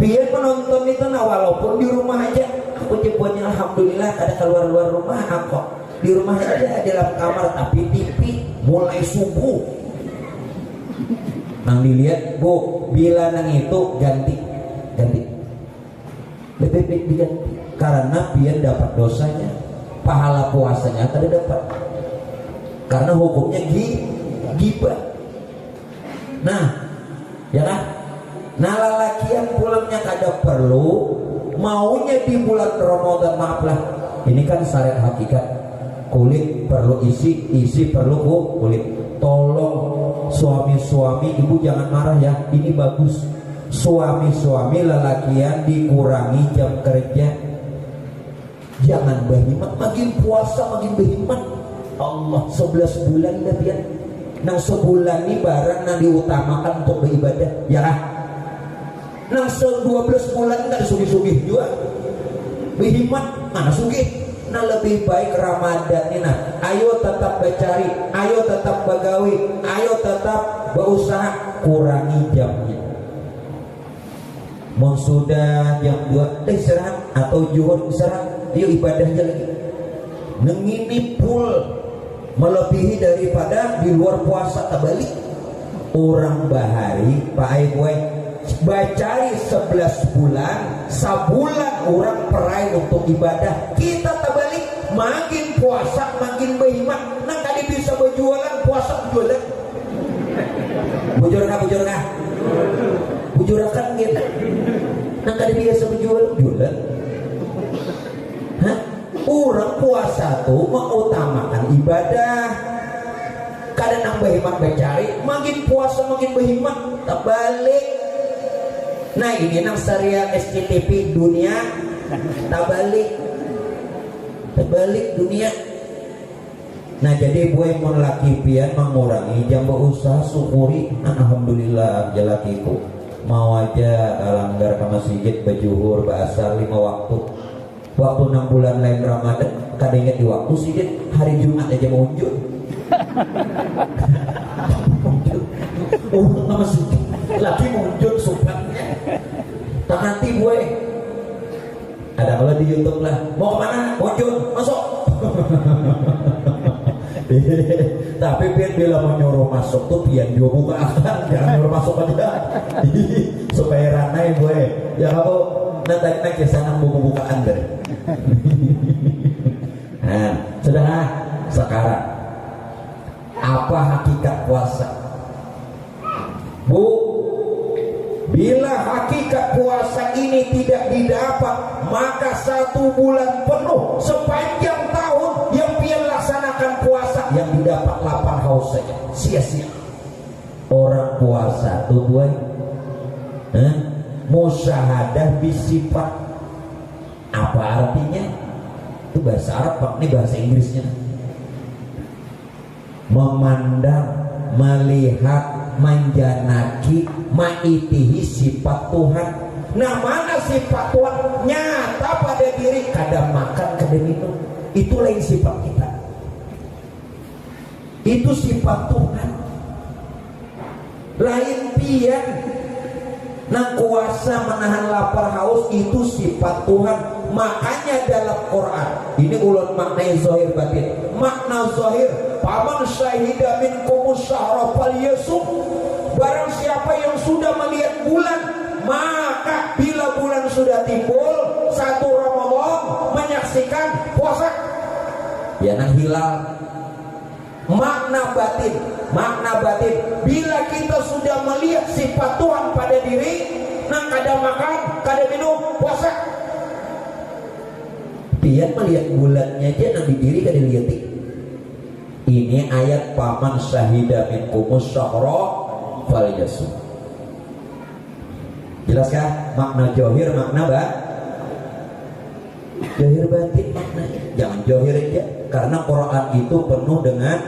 Speaker 2: biar penonton itu nah walaupun di rumah aja aku jemputnya alhamdulillah ada keluar rumah aku di rumah aja dalam kamar tapi TV mulai subuh nang dilihat bu bila nang itu ganti lebih baik diganti karena biar dapat dosanya pahala puasanya tidak dapat karena hukumnya gibah. Nah ya kan, nah lalakian pulangnya kada perlu maunya di bulan Ramadan, maaflah ini kan syariat hakikat, kulit perlu isi perlu kulit. Tolong suami-suami ibu jangan marah ya, ini bagus. Suami-suami lelakian dikurangi jam kerja, jangan berhemat, makin puasa makin berhemat. Allah 11 bulan lebih nang sebulan ini barang nang diutamakan untuk beribadah ya kan. Nang 12 bulan nggak sugih-sugih juga berhemat mana sugih. Nah lebih baik Ramadan ini nah ayo tetap bercari, ayo tetap bagawi, ayo tetap berusaha kurangi jamnya. Mau sudah jam 2 istirahat atau zuhur istirahat, ayo ibadahnya lagi. Nengini full melebihi daripada di luar puasa terbalik. Orang bahari Pak Aiboy bacari 11 bulan, sebulan orang perai untuk ibadah. Kita terbalik, makin puasa makin berhemat. Nah tadi bisa berjualan puasa berjualan. Bujurakan gitu. Nah tadi biasa berjualan. Hah? Orang puasa tuh mengutamakan ibadah. Kadang nang berhemat bercari, makin puasa makin berhemat, terbalik. Nah ini nang syariat SCTV dunia terbalik dunia. Nah jadi buat mon laki pian mengurangi jam berusaha syukuri. Alhamdulillah jalakiku mau aja langgar ke masjid berjuhur bahasa 5 waktu. Waktu 6 bulan lain Ramadan kadang ingat di waktu sidit hari Jumat aja mau unjuk. Nama sidit lagi munjuk supaya tak nanti gue ada kalau di YouTube lah mau kemana munjuk masuk. Tapi pian bila mau nyuruh masuk tuh pian juga buka akal jangan nyuruh masuk aja supaya ranai gue ya kamu nanti kisah nang buka-bukaan deh. Nah sudah sekarang apa hakikat puasa bu? Bila hakikat puasa ini tidak didapat maka 1 bulan penuh sepanjang tahun yang pian laksanakan puasa yang didapat lapar haus saja sia-sia. Orang puasa tuh boy musyahadah bisifat apa artinya? Itu bahasa Arab Pak, ini bahasa Inggrisnya. Memandang, melihat, menjanaki, maitihi sifat Tuhan. Nah mana sifat Tuhan nyata pada diri, kadang makan, kadang minum. Itu lain sifat kita. Itu sifat Tuhan. Lain pian. Nah kuasa menahan lapar haus itu sifat Tuhan. Makanya dalam Quran ini ulun makna zahir batin. Makna zahir paman syahida minkumus syahra falyasum. Barang siapa yang sudah melihat bulan maka bila bulan sudah timbul 1 Ramadan menyaksikan puasa. Ya nang hilal. Makna batin bila kita sudah melihat sifat Tuhan pada diri nang kada makan kada minum puasa. Pian melihat bulannya aja nang di diri kada lihat. Ini ayat paman syahida minkumus syahra falyasum. Jelaskah makna johir makna johir batin maknanya. Jangan johir aja karena Quran itu penuh dengan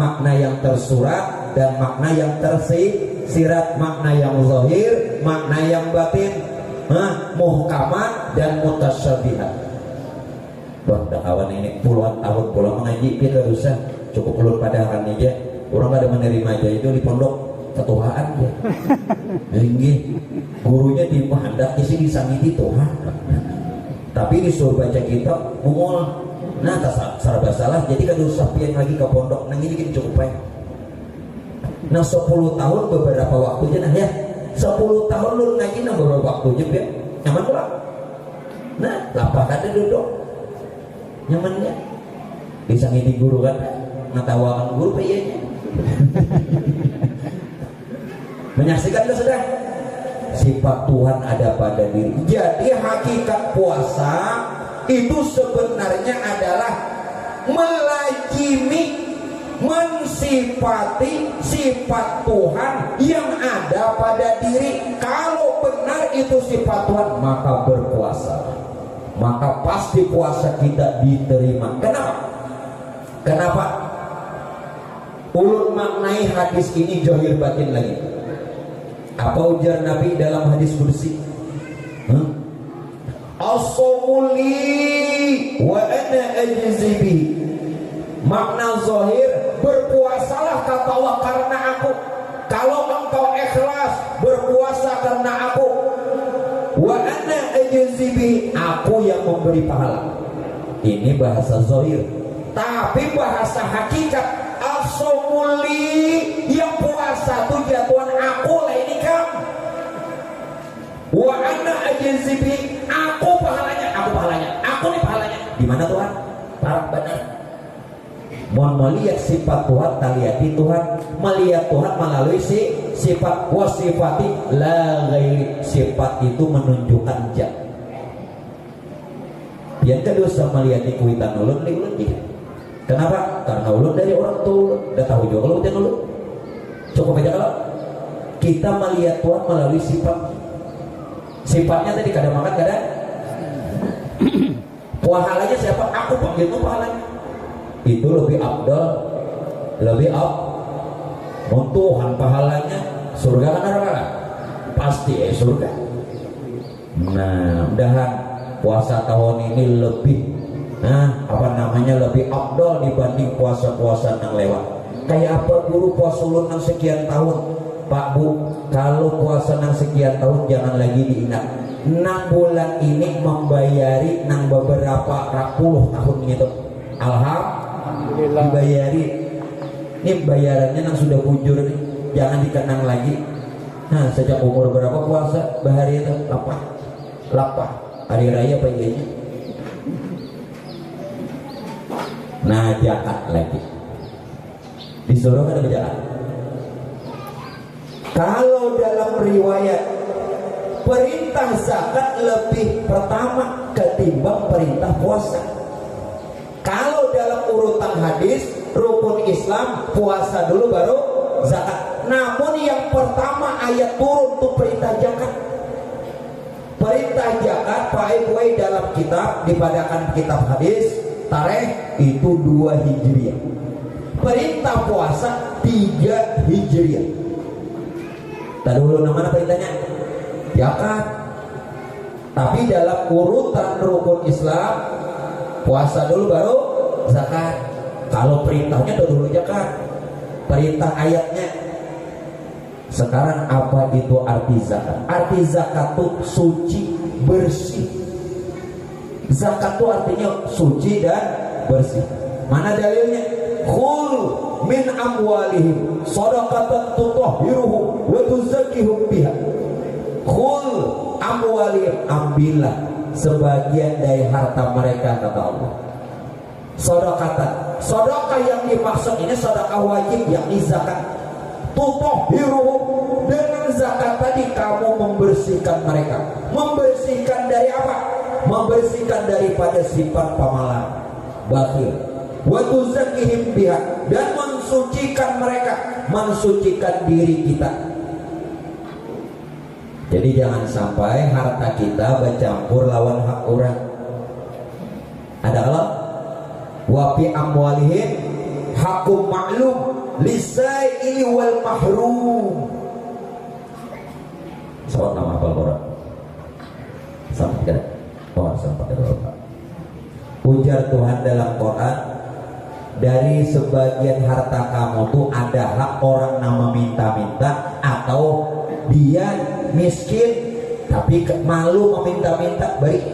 Speaker 2: makna yang tersurat dan makna yang sirat makna yang zahir, makna yang batin, muhkamat dan mutasyabihat. Wah, dah kawan ini puluhan tahun pulang mengaji kita rusak cukup ulun pada akan aja orang pada menerima aja itu di pondok ketuaan ya. Ini gurunya di hendak isi disangiti Tuhan, tapi disuruh baca kitab mungol. Nah, serba salah jadi kan usah pian lagi ke pondok nang ini cukup baik. Nah 10 tahun beberapa waktu aja nah ya 10 tahun lu ngaji nang beberapa waktu aja ya nyaman pula. Nah lapar kada duduk nyamannya disangiti guru kan ngatawakan guru payahnya. Menyaksikan itu sudah sifat Tuhan ada pada diri. Jadi hakikat puasa itu sebenarnya adalah melazimi, mensifati sifat Tuhan yang ada pada diri. Kalau benar itu sifat Tuhan, maka berpuasa, maka pasti puasa kita diterima. Kenapa? Ulun maknai hadis ini zahir batin lagi. Apa ujar Nabi dalam hadis kursi? As-sawmuli wa ana ajzi bihi. Makna zahir, berpuasalah kata Allah karena aku. Kalau engkau ikhlas berpuasa karena aku, wa ana ajzi bihi, aku yang memberi pahala. Ini bahasa zahir. Tapi bahasa hakikat, as-sawmuli, yang puasa itu jatuhan aku lah ini kamu. Wa ana ajzi bihi, aku pahalanya, aku nih pahalanya. Di mana Tuhan? Parah benar. Mau melihat sifat Tuhan, taliyati Tuhan, melihat Tuhan melalui sifat wasifati la ghairi. Sifat itu menunjukkan jat. Yang kedua sama melihat kuitan ulun tidak. Kenapa? Karena ulun dari orang tua, udah tahu juga kalau ujian ulun. Cukup aja kalau kita melihat Tuhan melalui sifat. Sifatnya tadi kadang makan kadang. Pahalanya siapa? Aku panggil itu pahalanya. Itu lebih abdal, lebih Tuhan pahalanya surga kan neraka? Pasti surga. Nah, mudahan puasa tahun ini lebih lebih abdal dibanding puasa-puasa yang lewat. Kayak apa guru puasa ulun yang sekian tahun, Pak Bu, kalau puasa yang sekian tahun jangan lagi diingat. 6 bulan ini membayari nang beberapa puluh tahun gitu. Alhamdulillah dibayari. Ini bayarannya yang sudah bujur nih, jangan dikenang lagi. Nah, sejak umur berapa puasa bahari itu? Lapar. Hari raya apa iya? Nah, zakat lagi. Disuruh ada zakat. Kalau dalam riwayat perintah zakat lebih pertama ketimbang perintah puasa. Kalau dalam urutan hadis rukun Islam puasa dulu baru zakat. Namun yang pertama ayat turun untuk perintah zakat. Perintah zakat pakai dalam kitab dipadakan kitab hadis tarikh itu 2 Hijriah. Perintah puasa 3 Hijriah. Tadi dulu mana perintahnya? Zakat. Tapi dalam urutan rukun Islam puasa dulu baru zakat. Kalau perintahnya dulu zakat. Perintah ayatnya. Sekarang apa itu arti zakat? Arti zakat itu suci, bersih. Zakat itu artinya suci dan bersih. Mana dalilnya? Khul min amwalihim shadaqatan tutahhiruhum wa tuzakkihum biha. Khul amwalihim, ambillah sebagian dari harta mereka kata Allah. Shadaqatan, sedekah yang dimaksud ini sedekah wajib yakni zakat. Tutahhiruhum, dengan zakat tadi kamu membersihkan mereka. Membersihkan dari apa? Membersihkan daripada sifat pamalas, bakhil. Wa tuzakkihim biha, dan mensucikan mereka, mensucikan diri kita. Jadi jangan sampai harta kita bercampur lawan hak orang. Ada Allah wa fi amwalihim hakum ma'lum lisaili wal mahrum. Soal nama apa Quran? Sampai tidak? Oh, sampai tidak. Ujar Tuhan dalam Quran, dari sebagian harta kamu tuh ada hak orang nama minta-minta, atau dia miskin tapi malu meminta-minta. Baik,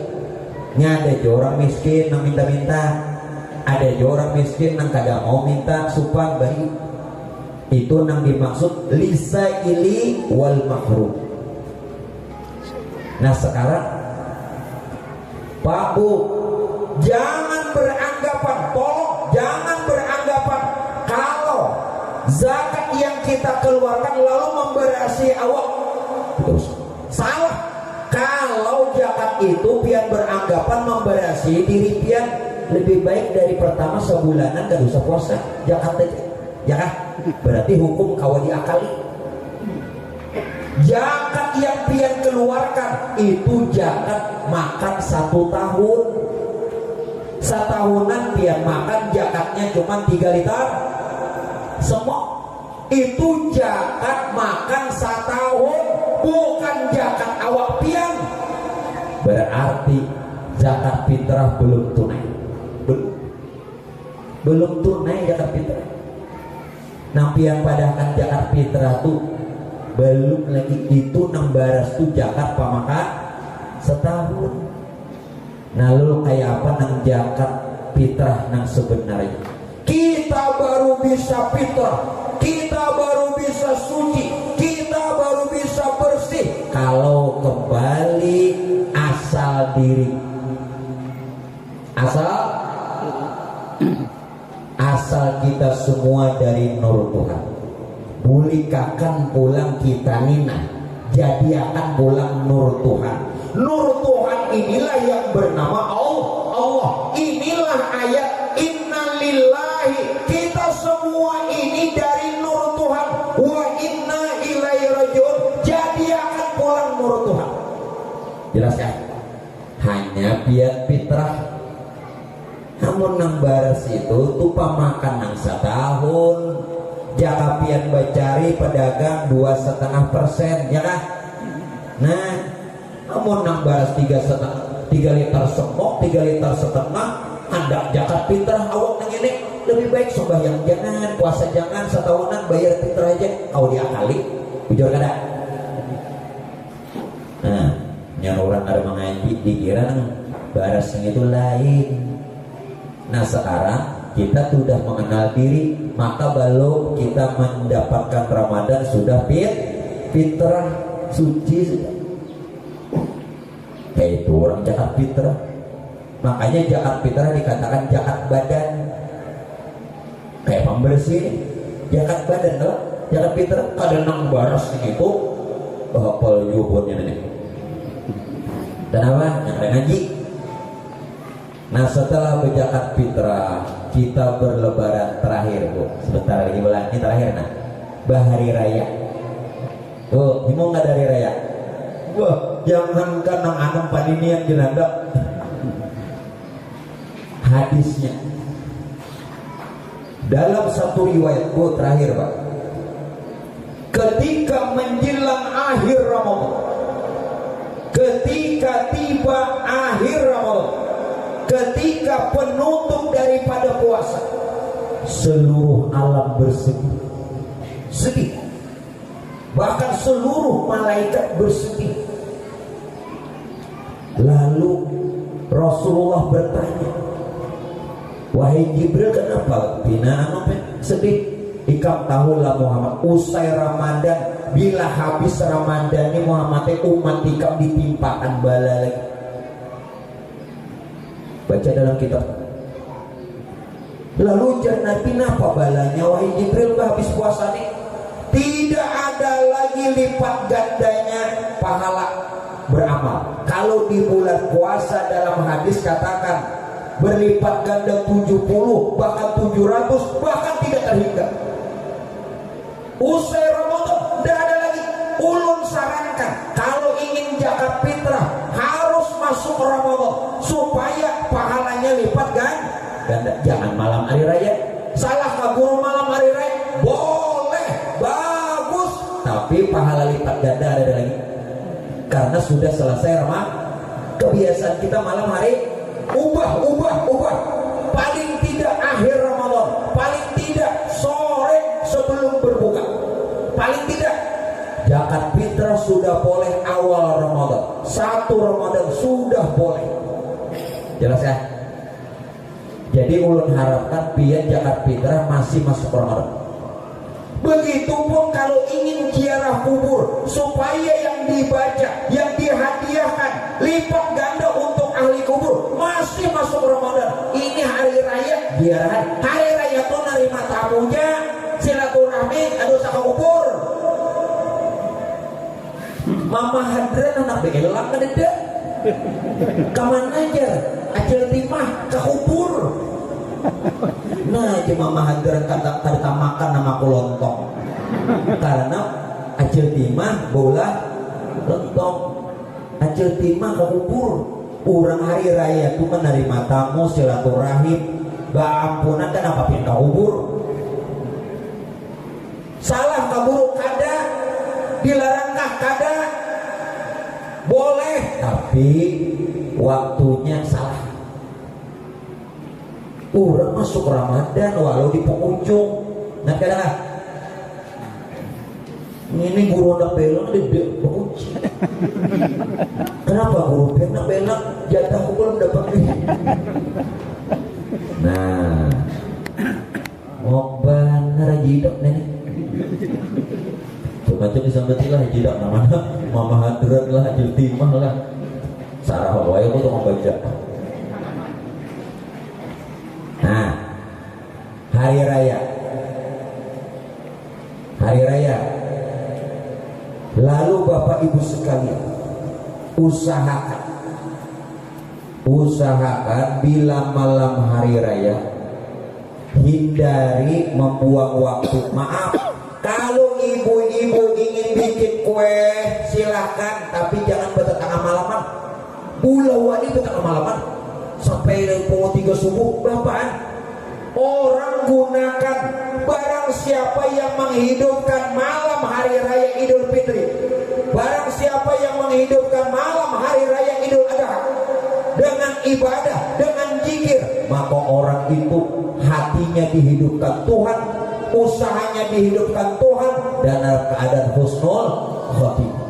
Speaker 2: ini ada orang miskin yang minta-minta, ada orang miskin yang kagak mau minta supan. Baik, itu yang dimaksud lisaili wal mahrum. Nah sekarang Pak Bu, jangan beranggapan, tolong jangan beranggapan kalau zakat yang kita keluarkan lalu memberasi awak. Terus salah. Kalau zakat itu pian beranggapan memberasi diri pian lebih baik dari pertama sebulanan gak usah puasa zakat aja, ya kan? Berarti hukum kawal diakali. Zakat yang pian keluarkan itu zakat makan 1 tahun. Setahunan pian makan zakatnya cuma 3 liter semua. Itu zakat makan 1 tahun, bukan zakat awak pian. Berarti zakat fitrah belum tunai. Belum tunai zakat fitrah. Nah pian padahkan zakat fitrah tuh belum lagi itu 6 baras tuh zakat pamakan setahun. Nah lu kayak apa nang zakat fitrah nang sebenarnya? Kita baru bisa fitrah, kita baru bisa suci, kita baru bisa bersih kalau kembali asal diri. Asal kita semua dari nur Tuhan. Bulikakan pulang kita nina, jadi akan pulang nur Tuhan. Nur Tuhan inilah yang bernama Allah. Inilah ayat innalillahi, kita semua ini dari nur Tuhan, wa inna ilaihi rajiun, jadi akan pulang nur Tuhan. Jelas kan? Hanya biar fitrah. Namun nang baras itu tupa makan nang 1 tahun. Jaka pian bacari pedagang 2,5%, ya kan? Nah, namun nang baras 3 liter semok, 3 liter setengah, hendak zakat fitrah awak nang ini lebih baik sembahyang jangan, puasa jangan, setahunan bayar fitrah aja, kau diakali, jujur kada? Nah, yang orang ada mengaji dikira nang baras yang itu lain. Nah sekarang kita sudah mengenal diri, maka belum kita mendapatkan Ramadan sudah fitrah suci sudah. Kayak itu orang zakat fitrah. Makanya zakat fitrah dikatakan zakat badan. Kayak pembersih zakat badan loh. Zakat fitrah kadang nang baras itu hafal yubunnya nih. Dan apa? Yang ngaji. Nah setelah berzakat fitrah kita berlebaran terakhir Bu, sebentar lagi bulan ini terakhir. Nah bahari raya Bu, ini mau nggak dari raya? Wah jangan kan nang anam paninian jenanda. Hadisnya dalam satu riwayat Bu terakhir Pak, ketika menjelang akhir Ramadan, ketika tiba akhir Ramadan, ketika penutup daripada puasa, seluruh alam bersedih, sedih. Bahkan seluruh malaikat bersedih. Lalu Rasulullah bertanya, wahai Jibril, kenapa bina sedih? Ikam tahulah Muhammad, usai Ramadan, bila habis Ramadan ini Muhammad umat ikam ditimpakan bala lagi. Baca dalam kitab. Lalu Nabi apa balanya wahai Jibril habis puasa nih? Tidak ada lagi lipat gandanya pahala beramal. Kalau di bulan puasa dalam hadis katakan berlipat ganda 70 bahkan 700 bahkan tidak terhingga. Usai Ramadan tidak ada lagi. Ulun sarankan kalau ingin zakat fitrah harus masuk Ramadan supaya pahalanya lipat ganda. Jangan malam hari raya. Salah kabur malam hari raya boleh, bagus, tapi pahala lipat ganda ada lagi. karena sudah selesai Ramadan. Kebiasaan kita malam hari ubah. Paling tidak akhir Ramadan, paling tidak sore sebelum berbuka, paling tidak zakat fitrah sudah boleh awal Ramadan, 1 Ramadan sudah boleh. Jelas ya? Jadi ulun harapkan biar zakat fitrah masih masuk Ramadan. Begitupun kalau ingin ziarah kubur, supaya yang dibaca, yang dihadiahkan lipat ganda untuk ahli kubur, masih masuk Ramadan. Ini hari raya ziarah. Hari raya itu nerima tamunya, silaturahmi, ada usaha kubur. Mama hadran anak belang kan ada. Kaman aja, acil timah ke kubur. Nah, cuma mahadran kata makan nama aku lontong, karena acil timah bola lontong, acil timah ke kubur. Orang hari raya itu menerima tamu, silaturahim, ampunan kan apa pindah kubur. Salah kabur kada, dilarangkah kada, boleh, tapi waktunya salah. Orang masuk Ramadan walau di penghujung. Nah kadang ini guru nak belang dia penghujung. Kenapa guru nak belang jatah aku belum dapat nih. Nah ngoban rajidok nenek. Coba disambut lah jidak namanya mama hadrat lah ajil timah lah. Sarah wae aku tuh membaca. Nah, hari raya, lalu Bapak Ibu sekalian, usahakan bila malam hari raya, hindari membuang waktu. Maaf, kalau ibu-ibu ingin bikin kue, silakan, tapi jangan bertengah malaman. Bulawani bertengah malaman. Sampai pukul 3 subuh berapaan? Orang gunakan barang siapa yang menghidupkan malam hari raya Idul Fitri, barang siapa yang menghidupkan malam hari raya Idul Adha dengan ibadah, dengan zikir, maka orang itu hatinya dihidupkan Tuhan, usahanya dihidupkan Tuhan, dan keadaan husnul khotimah.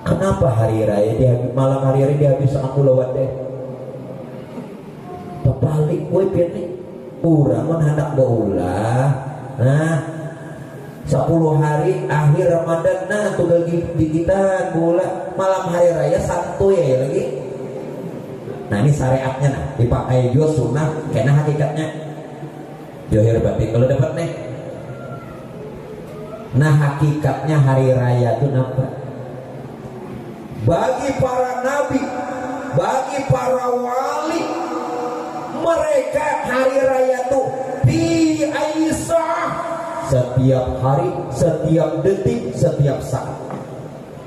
Speaker 2: Kenapa hari raya malam hari raya dihabis aku lewat deh? Balik gue pilih kurang hendak baulah. Nah 10 hari akhir Ramadan, nah tuh lagi di kita bola malam hari raya santuy ya lagi. Nah ini syariatnya, nah dipakai juga sunnah karena hakikatnya johir batin kalau dapat nih. Nah hakikatnya hari raya itu apa? Bagi para nabi, bagi para wali, mereka hari raya itu di Aisyah, setiap hari, setiap detik, setiap saat.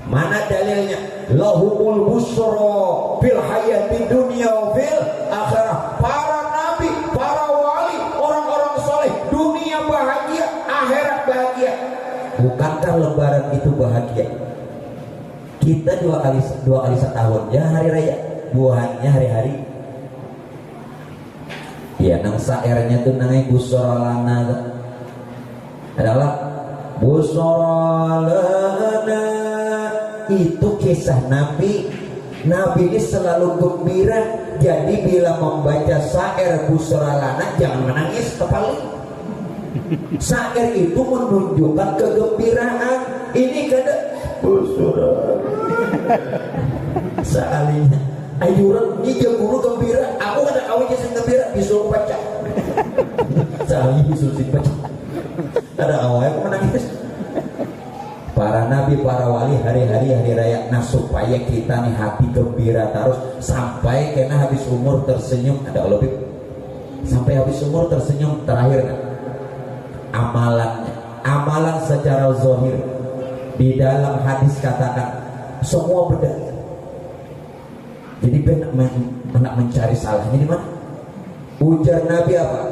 Speaker 2: Mana dalilnya? Lahumul busra fil hayati dunya wa fil akhirah. Para nabi, para wali, orang-orang soleh, dunia bahagia, akhirat bahagia. Bukankah lebaran itu bahagia? Kita dua kali setahun ya hari raya, buahannya hari-hari. Ya, nang sairnya tuh nangai busorolana adalah busorolana, itu kisah Nabi. Nabi ini selalu gembira. Jadi bila membaca syair busorolana jangan menangis kepala. Syair itu menunjukkan kegembiraan. Ini kada busorolana sealinya ayuran ini guru gembira, aku kada kawin sing gembira disuruh baca. Saya disuruh baca. Ada awalnya aku menangis. Para nabi, para wali hari-hari hari raya. Nah supaya kita nih hati gembira terus sampai kena habis umur tersenyum. Ada lebih sampai habis umur tersenyum. Terakhir kan amalannya, amalan secara zahir di dalam hadis katakan semua berdalil. Jadi anak mencari salahnya di mana? Ujar Nabi apa?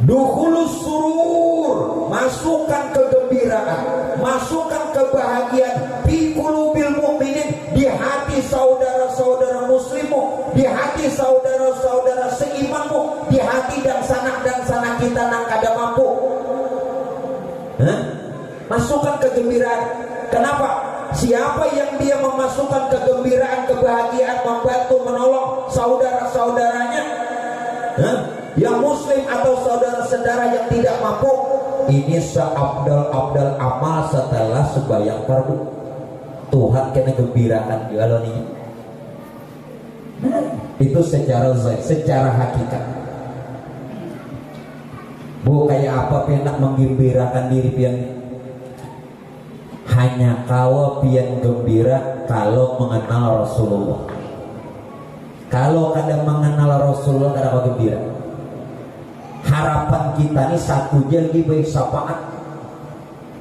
Speaker 2: Dukhulus surur, masukkan kegembiraan kegembiraan, masukkan kebahagiaan fi qulubil mu'minin, di hati saudara-saudara muslimmu, di hati saudara-saudara seimanmu, di hati dan sanak kita nang kada mampu. Masukkan kegembiraan. Kenapa? Siapa yang dia memasukkan kegembiraan, kebahagiaan, membantu, menolong saudara-saudaranya, yang muslim atau saudara-saudara yang tidak mampu, ini seabdal-abdal amal setelah sembahyang fardu. Tuhan kena gembirakan juga nih. Itu secara zahir, secara hakikat. Bu, kayak apa pian menggembirakan diri pian? Hanya kau pian gembira kalau mengenal Rasulullah. Kalau kadang mengenal Rasulullah kadang kau gembira. Harapan kita nih satu lagi baik syafaat.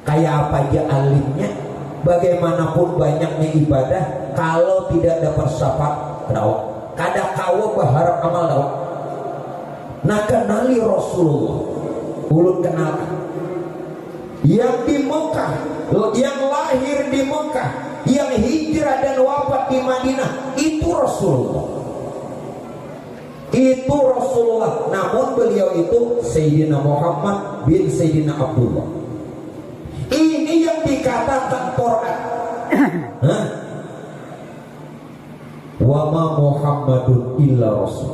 Speaker 2: Kayak apa aja alimnya, bagaimanapun banyaknya ibadah, kalau tidak dapat syafaat, kadang kau berharap amal dakwah. Nah, kenali Rasulullah, ulun kenalkan. Yang di Mekah, yang lahir di Mekah, yang hijrah dan wafat di Madinah, itu Rasulullah. Itu Rasulullah. Namun beliau itu Sayyidina Muhammad bin Sayyidina Abdullah. Ini yang dikatakan Quran. Wa ma Muhammadun illa Rasul.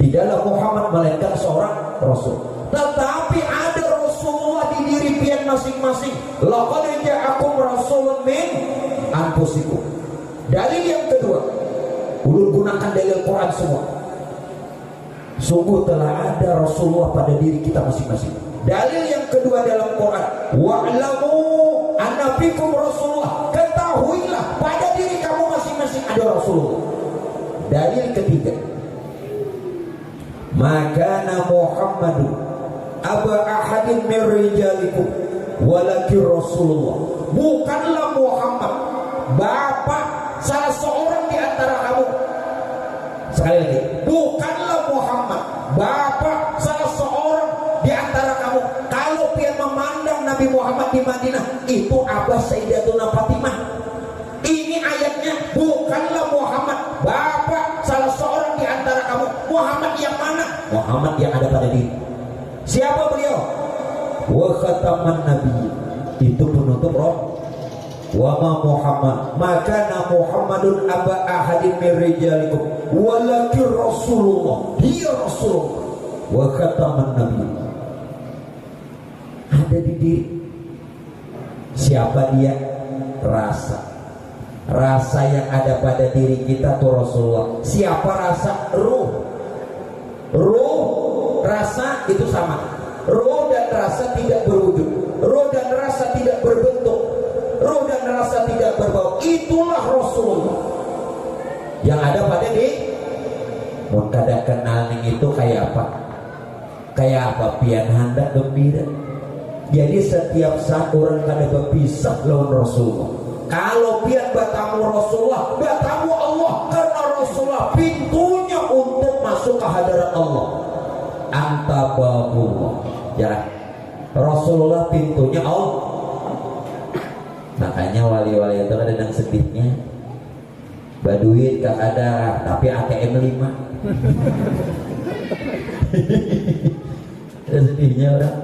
Speaker 2: Tidaklah Muhammad melainkan seorang Rasul. Tetapi ada Rasulullah di diri pian masing-masing. Laqad ja'akum rasulun min anfusikum. Dalil yang kedua, ulun gunakan dalil Quran semua. Sungguh telah ada Rasulullah pada diri kita masing-masing. Dalil yang kedua dalam Quran, wa'lamu anna fikum Rasulullah. Ketahuilah pada diri kamu masing-masing ada Rasulullah. Dalil ketiga, maka Muhammadun aba ahadin min rijalikum walakin Rasulullah. Bukanlah Muhammad bapak salah seorang di antara kamu. Sekali lagi, bukanlah Muhammad bapak salah seorang di antara kamu. Kalau dia memandang Nabi Muhammad di Madinah, itu Abah Sayyidatuna Fatimah. Ini ayatnya, bukanlah Muhammad bapak salah seorang di antara kamu. Muhammad yang mana? Muhammad yang ada pada diri. Siapa beliau? Wa khataman nabi, itu penutup roh. Wa ma Muhammad, maka Muhammadun aba ahadin min rijalikum walakin Rasulullah. Dia Rasulullah. Wa khataman nabi, ada di diri. Siapa dia? Rasa yang ada pada diri kita tuh Rasulullah. Siapa rasa? Ruh, rasa itu sama. Ruh dan rasa tidak berwujud. Ruh dan rasa tidak berbentuk. Ruh dan rasa tidak berbau. Itulah Rasulullah yang ada pada diri. Mau kada kenal itu kayak apa? Kayak apa? Pian hendak gembira. Jadi setiap saat orang kada berpisah lawan Rasulullah. Kalau pian bertamu Rasulullah, bertamu Allah, karena Rasulullah pintunya untuk masuk ke hadirat Allah. Anta babullah. Ya, Rasulullah pintunya Allah. Makanya wali-wali itu ada yang sedihnya. Baduit gak ada, tapi ATM 5. Sedihnya orang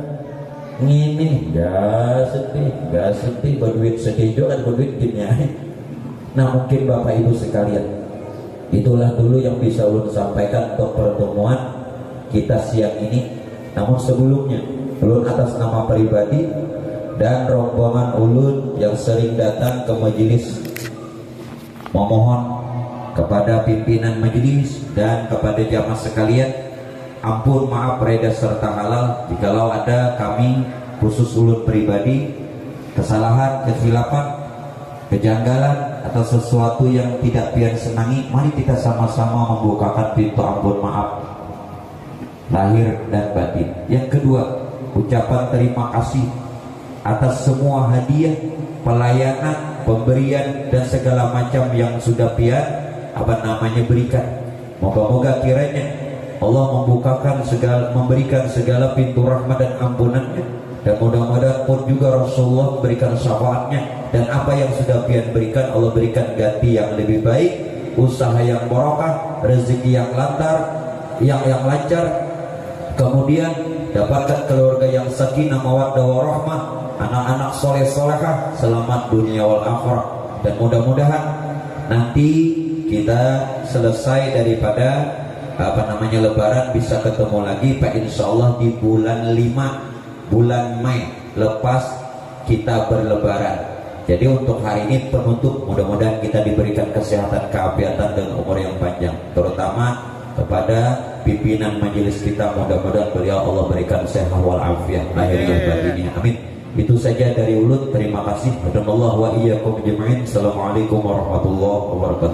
Speaker 2: ngini, gak sedih, baduit sedih juga, baduit gini. Nah, mungkin Bapak Ibu sekalian, itulah dulu yang bisa ulun sampaikan untuk pertemuan kita siang ini. Namun sebelumnya, ulun atas nama pribadi dan rombongan ulun yang sering datang ke majelis, memohon kepada pimpinan majelis dan kepada jamaah sekalian, ampun, maaf, reda serta halal jikalau ada kami, khusus ulun pribadi, kesalahan, kesilapan, kejanggalan atau sesuatu yang tidak pian senangi. Mari kita sama-sama membukakan pintu ampun maaf lahir dan batin. Yang kedua, ucapan terima kasih atas semua hadiah, pelayanan, pemberian dan segala macam yang sudah pian berikan. Moga-moga kiranya Allah memberikan segala pintu rahmat dan ampunannya dan mudah-mudahan pun juga Rasulullah berikan syafaatnya, dan apa yang sudah pian berikan Allah berikan ganti yang lebih baik, usaha yang barokah, rezeki yang yang lancar, kemudian dapatkan keluarga yang sakinah mawaddah warahmah, anak-anak soleh solehah, selamat dunia wal akhirah. Dan mudah-mudahan nanti kita selesai daripada lebaran bisa ketemu lagi Pak, insyaallah di bulan 5 bulan Mei lepas kita berlebaran. Jadi untuk hari ini penutup, mudah-mudahan kita diberikan kesehatan, keafiatan dan umur yang panjang, terutama kepada pimpinan majelis kita, mudah-mudahan beliau Allah berikan sehat wal afiat lahirnya batinnya, amin. Itu saja dari Ulun, terima kasih. Assalamualaikum warahmatullahi wabarakatuh.